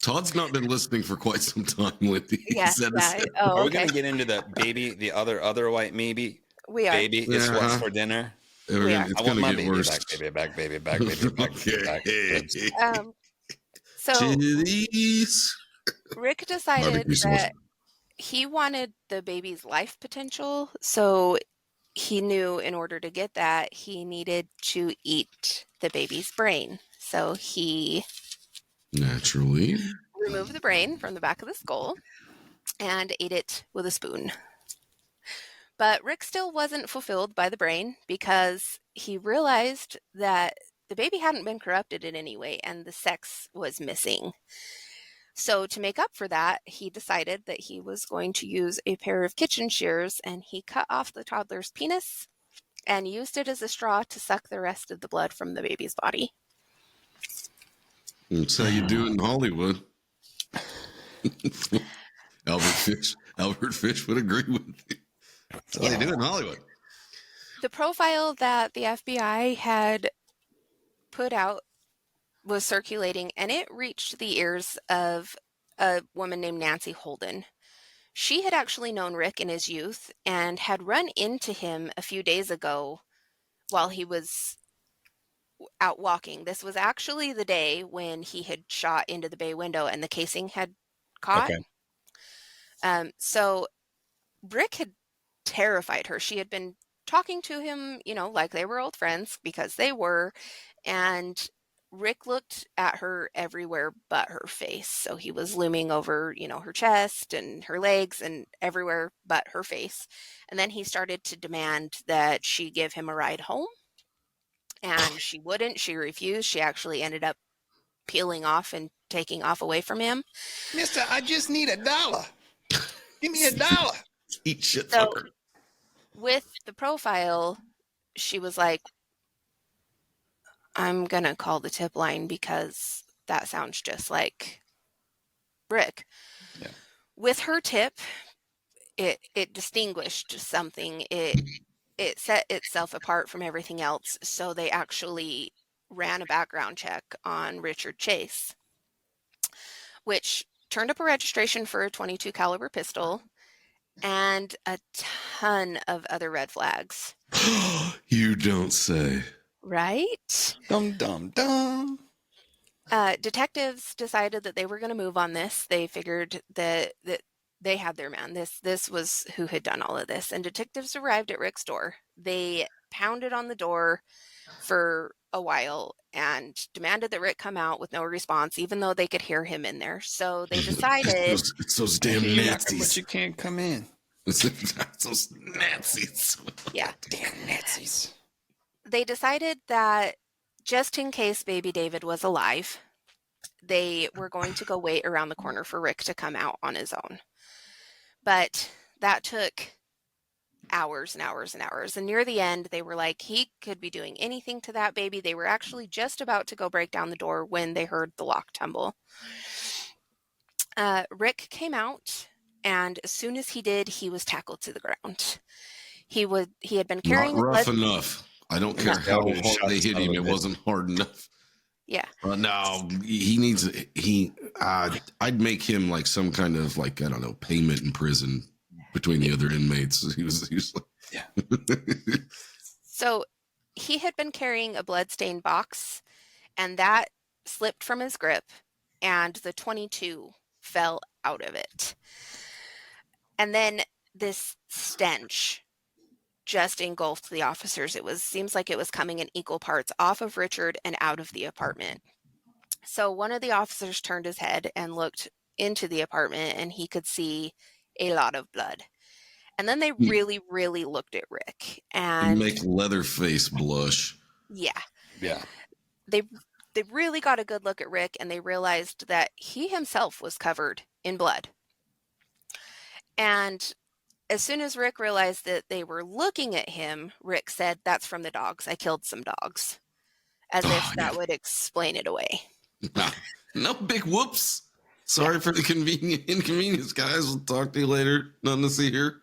Todd's not been listening for quite some time, Lindy. Yes. Are we going to get into the baby, the other white maybe? We are. Baby, it's what's for dinner. It's going to get worse. Back, baby, back. So Chilies. Rick decided that he wanted the baby's life potential, so he knew in order to get that, he needed to eat the baby's brain. So he naturally removed the brain from the back of the skull and ate it with a spoon. But Rick still wasn't fulfilled by the brain because he realized that the baby hadn't been corrupted in any way and the sex was missing. So to make up for that, he decided that he was going to use a pair of kitchen shears, and he cut off the toddler's penis and used it as a straw to suck the rest of the blood from the baby's body. That's how you do it in Hollywood. Albert Fish would agree with you. That's how they do it in Hollywood. The profile that the FBI had put out was circulating, and it reached the ears of a woman named Nancy Holden. She had actually known Rick in his youth and had run into him a few days ago while he was out walking. This was actually the day when he had shot into the bay window and the casing had caught. Okay. So Rick had terrified her. She had been talking to him, like they were old friends because they were. And Rick looked at her everywhere but her face. So he was looming over, her chest and her legs and everywhere but her face. And then he started to demand that she give him a ride home. And she wouldn't. She refused. She actually ended up peeling off and taking off away from him. Mister, I just need $1. Give me $1. Eat shit, So fucker. with the profile, she was like, I'm going to call the tip line because that sounds just like Rick. Yeah. With her tip, it distinguished something. It set itself apart from everything else. So they actually ran a background check on Richard Chase, which turned up a registration for a .22 caliber pistol and a ton of other red flags. You don't say. Right? Dum, dum, dum. Detectives decided that they were going to move on this. They figured that they had their man. This was who had done all of this. And detectives arrived at Rick's door. They pounded on the door for a while and demanded that Rick come out with no response, even though they could hear him in there. So they decided It's those damn You're knocking, but Nazis. you can't come in. It's those Nazis. Yeah. Damn Nazis. They decided that just in case baby David was alive, they were going to go wait around the corner for Rick to come out on his own. But that took hours and hours and hours. And near the end, they were like, he could be doing anything to that baby. They were actually just about to go break down the door when they heard the lock tumble. Rick came out, and as soon as he did, he was tackled to the ground. He had been carrying Not a rough blood. enough. I don't care No. how No, hard shot they the hit son him. of a It bitch. wasn't hard enough. Yeah. No, he needs. I'd make him like some kind of like, I don't know, payment in prison between the other inmates. He was like, Yeah. So he had been carrying a bloodstained box, and that slipped from his grip, and the .22 fell out of it. And then this stench just engulfed the officers. Seems like it was coming in equal parts off of Richard and out of the apartment. So one of the officers turned his head and looked into the apartment, and he could see a lot of blood. And then they really, really looked at Rick, and make Leatherface blush. yeah, Yeah. they really got a good look at Rick, and they realized that he himself was covered in blood. And as soon as Rick realized that they were looking at him, Rick said, "That's from the dogs. I killed some dogs." As if that would explain it away. No big whoops. Sorry for the inconvenience, guys. We'll talk to you later. Nothing to see here.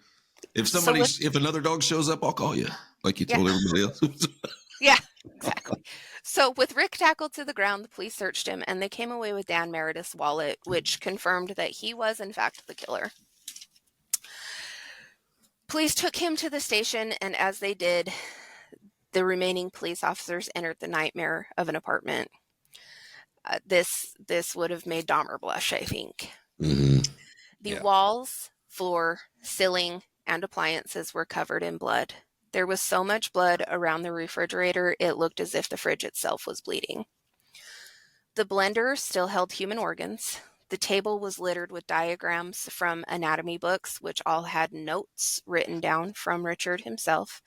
If another dog shows up, I'll call you, like you told everybody else. Yeah, exactly. So with Rick tackled to the ground, the police searched him, and they came away with Dan Meredith's wallet, which confirmed that he was, in fact, the killer. Police took him to the station, and as they did, the remaining police officers entered the nightmare of an apartment. This would have made Dahmer blush, I think. Mm-hmm. The walls, floor, ceiling, and appliances were covered in blood. There was so much blood around the refrigerator, it looked as if the fridge itself was bleeding. The blender still held human organs. The table was littered with diagrams from anatomy books, which all had notes written down from Richard himself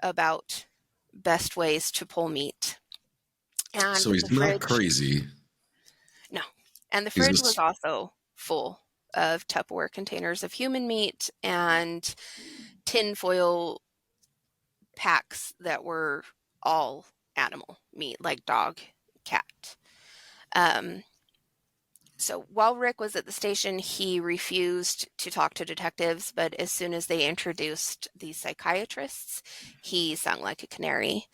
about best ways to pull meat. And So he's not crazy. No. And the fridge was also full of Tupperware containers of human meat and tinfoil packs that were all animal meat, like dog, cat. So while Rick was at the station, he refused to talk to detectives, but as soon as they introduced the psychiatrists, he sung like a canary.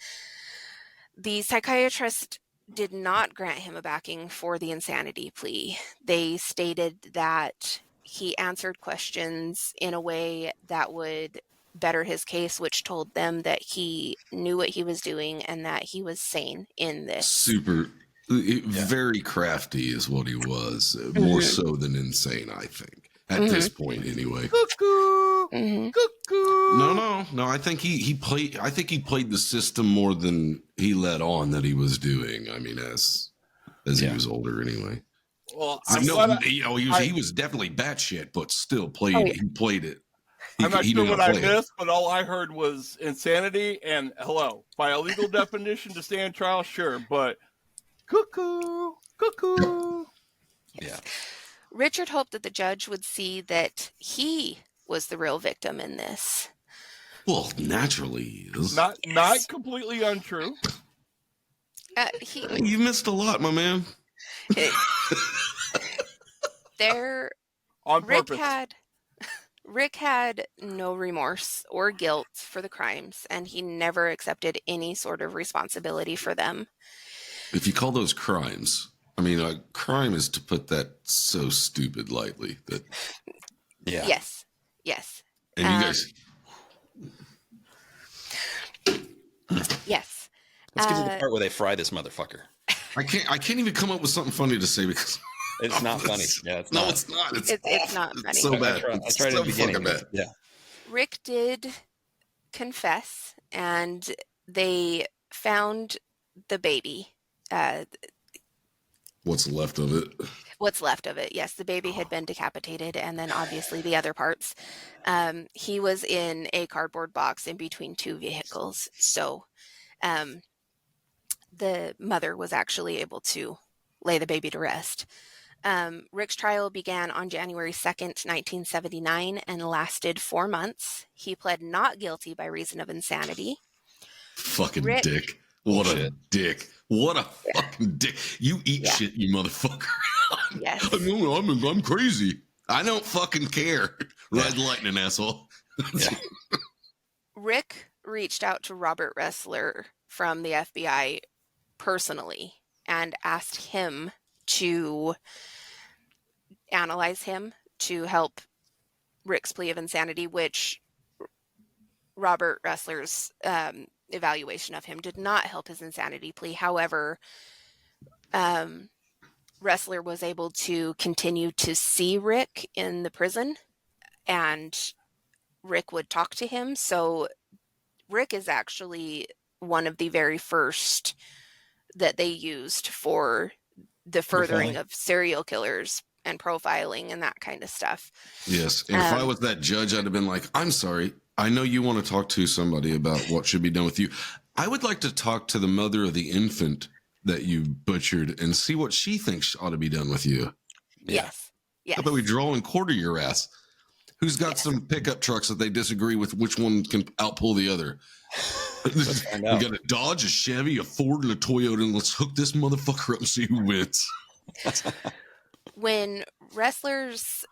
The psychiatrist did not grant him a backing for the insanity plea. They stated that he answered questions in a way that would better his case, which told them that he knew what he was doing and that he was sane in this. Super, very crafty is what he was, more so than insane, I think, at this point anyway. Cuckoo, cuckoo. No. I think he played. I think he played the system more than he let on that he was doing. I mean, as he was older, anyway. Well, he was definitely batshit, but still played. He played it. I'm not sure what I missed, but all I heard was insanity and hello. By a legal definition to stand trial, sure, but cuckoo. Yeah. Richard hoped that the judge would see that he was the real victim in this. Well, naturally he is. Not completely untrue. You missed a lot, my man. On purpose. Rick had no remorse or guilt for the crimes, and he never accepted any sort of responsibility for them. If you call those crimes, I mean, a crime is to put that so stupid lightly. That Yes. And you guys. Yes. Let's get to the part where they fry this motherfucker. I can't even come up with something funny to say because it's not funny. Yeah, it's not. It's not. It's not funny. It's so bad. I tried at the beginning. Bad. Yeah. Rick did confess, and they found the baby. What's left of it? What's left of it? Yes, the baby had been decapitated, and then obviously the other parts. He was in a cardboard box in between two vehicles, so the mother was actually able to lay the baby to rest. Rick's trial began on January 2nd, 1979, and lasted 4 months. He pled not guilty by reason of insanity. Fucking dick. What a dick. What a fucking dick. You eat shit, you motherfucker. Yes. I'm crazy. I don't fucking care. Red lightning, asshole. Rick reached out to Robert Ressler from the FBI personally and asked him to analyze him to help Rick's plea of insanity, which Robert Ressler's evaluation of him did not help his insanity plea. However, Ressler was able to continue to see Rick in the prison, and Rick would talk to him. So Rick is actually one of the very first that they used for the furthering of serial killers and profiling and that kind of stuff. Yes. And if I was that judge, I'd have been like, I'm sorry. I know you want to talk to somebody about what should be done with you. I would like to talk to the mother of the infant that you butchered and see what she thinks ought to be done with you. Yes. How about we draw and quarter your ass? Who's got some pickup trucks that they disagree with which one can outpull the other? We got a Dodge, a Chevy, a Ford, and a Toyota, and let's hook this motherfucker up and see who wins. When Ressler's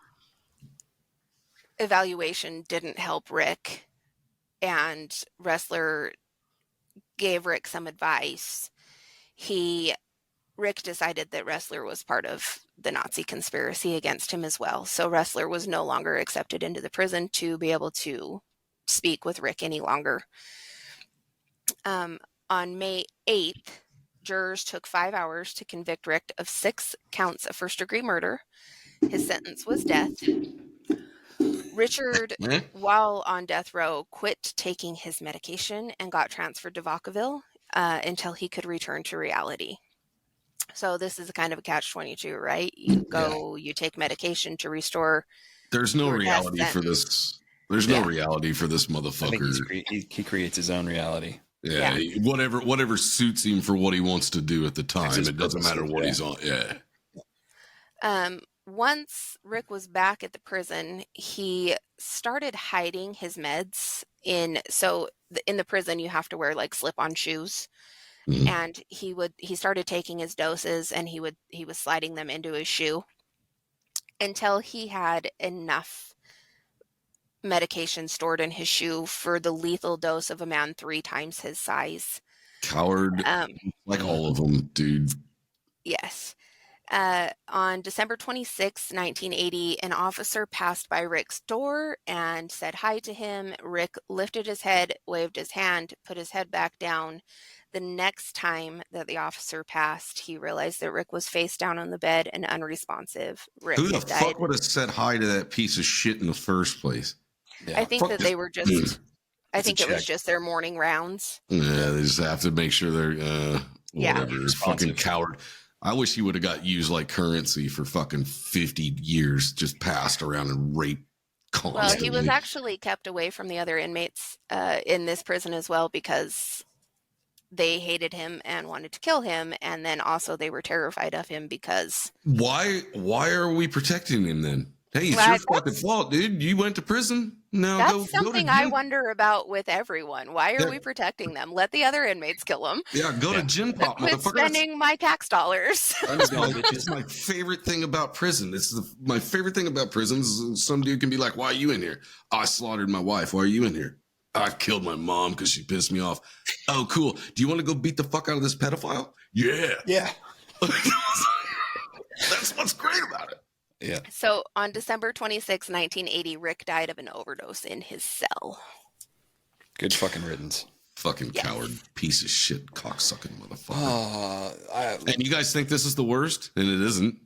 evaluation didn't help Rick, and Ressler gave Rick some advice, Rick decided that Ressler was part of the Nazi conspiracy against him as well. So Ressler was no longer accepted into the prison to be able to speak with Rick any longer. On May 8th, jurors took 5 hours to convict Rick of 6 counts of first-degree murder. His sentence was death. Richard, while on death row, quit taking his medication and got transferred to Vacaville until he could return to reality. So this is a kind of a catch-22, right? You go, you take medication to restore. There's no reality for this. There's no reality for this motherfucker. He creates his own reality. Yeah, whatever suits him for what he wants to do at the time. It doesn't matter what he's on. Yeah. Once Rick was back at the prison, he started hiding his meds in the prison you have to wear like slip-on shoes. And he started taking his doses, and he was sliding them into his shoe until he had enough medication stored in his shoe for the lethal dose of a man 3 times his size. Coward, like all of them, dude. Yes. On December 26, 1980, an officer passed by Rick's door and said hi to him. Rick lifted his head, waved his hand, put his head back down. The next time that the officer passed, he realized that Rick was face down on the bed and unresponsive. Rick Who the had died. fuck would have said hi to that piece of shit in the first place? Yeah. I think that they were just, I It's a think it was check. just their morning rounds. Yeah, they just have to make sure they're Yeah. whatever. Fucking Responsive. coward. I wish he would have got used like currency for fucking 50 years, just passed around and raped Well, constantly. he was actually kept away from the other inmates in this prison as well because they hated him and wanted to kill him, and then also they were terrified of him because Why are we protecting him then? Hey, it's Well, your fucking fault, dude. You went to prison. Now that's go something to I gym. wonder about with everyone. Why are Yeah. we protecting them? Let the other inmates kill them. Yeah, go to gym pop, Quit motherfucker. That's- spending my tax dollars. It's my favorite thing about prison. My favorite thing about prisons is some dude can be like, why are you in here? I slaughtered my wife. Why are you in here? I killed my mom because she pissed me off. Oh, cool. Do you want to go beat the fuck out of this pedophile? Yeah. Yeah. That's what's great about it. Yeah. So on December 26, 1980, Rick died of an overdose in his cell. Good fucking riddance. Fucking Yes. coward piece of shit, cocksucking motherfucker. And you guys think this is the worst? And it isn't.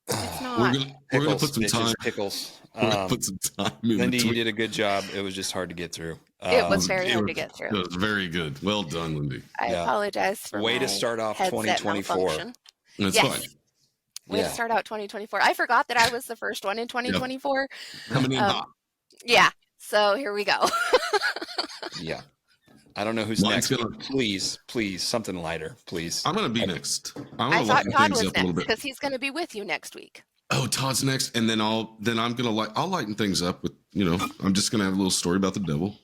It's not. We're gonna put some time. Pickles. We're gonna put some time in Lindy, you between. did a good job. It was just hard to get through. It was very It hard to was- get through. It was very good. Well done, Lindy. I Yeah. apologize for Way to my start off headset 2024. malfunction. That's Yes. fine. Way to Yeah. start out 2024. I forgot that I was the first one in 2024. Coming in hot. Yeah. So here we go. Yeah. I don't know who's Mine's next. gonna- Please, something lighter, please. I'm gonna be next. I'm I gonna thought lighten Todd things was up a little next bit. because he's going to be with you next week. Oh, Todd's next, and then I'm gonna I'll lighten things up with I'm just gonna have a little story about the devil.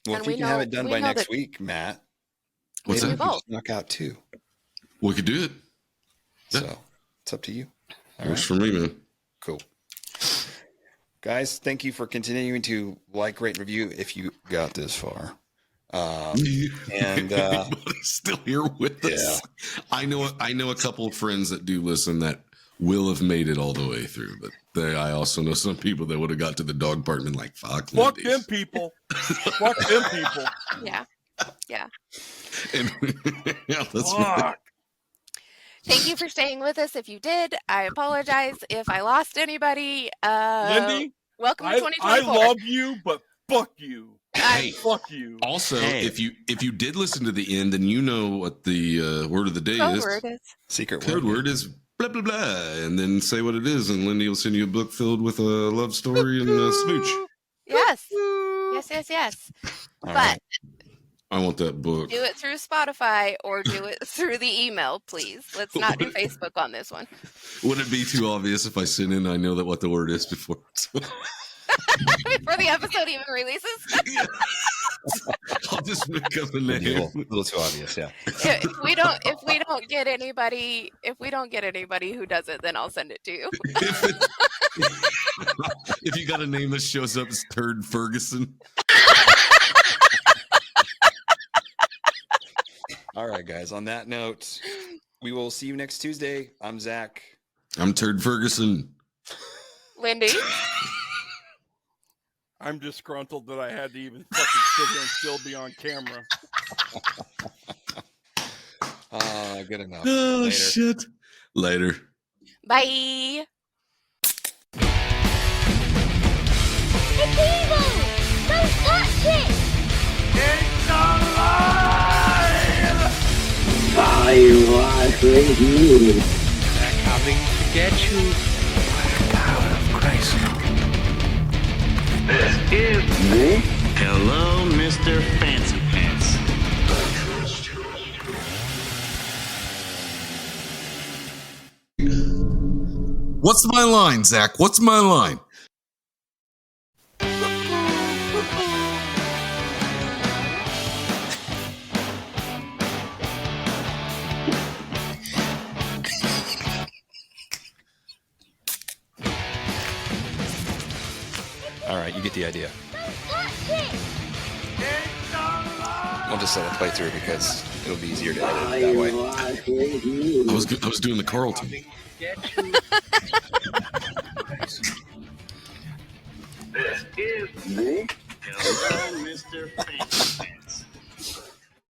Well, And if we you can have know- it done we by know next that- week, Matt, What's maybe that? we could both. just knock out 2. We could do it. Yeah. So it's up to you. All Works right. for me, man. Cool. Guys, thank you for continuing to like, rate, review if you got this far. And Anybody's still here with us. I know a couple of friends that do listen that will have made it all the way through, but I also know some people that would have got to the dog part and been like, fuck Fuck Lindy's. them people. Fuck them people. Yeah. Yeah. And, yeah, that's Fuck. Thank you for staying with us. If you did, I apologize if I lost anybody. Lindy, Welcome to I 2024. love you, but fuck you. Hey, Fuck you. also, Hey. if you did listen to the end, then you know what the word of the day Code is. word is. secret Code word is blah blah blah, and then say what it is, and Lindy will send you a book filled with a love story and a smooch. Yes. Yes. All But right. I want that book. do it through Spotify or do it through the email, please. Let's not do Facebook on this one. Would it be too obvious if I sent in? I know that what the word is before. Before the episode even releases. I'll just make up a Maybe a name. little too obvious, yeah. if we don't get anybody who does it, then I'll send it to you. If you got a name that shows up as Turd Ferguson, All right, guys. On that note, we will see you next Tuesday. I'm Zach. I'm Turd Ferguson. Lindy. I'm disgruntled that I had to even fucking sit here and still be on camera. Good enough. Oh Later. shit! Later. Bye. It's evil! Don't touch it! I was with you. They're coming to get you. By the power of Christ. This is Eh? Hello, Mr. Fancy Pants. What's my line, Zach? What's my line? All right, you get the idea. Touch it! We'll just let it play through because it'll be easier to edit I that way. was great news. I was doing the Carlton. This is Me? Hello, Mr. Fancy Pants.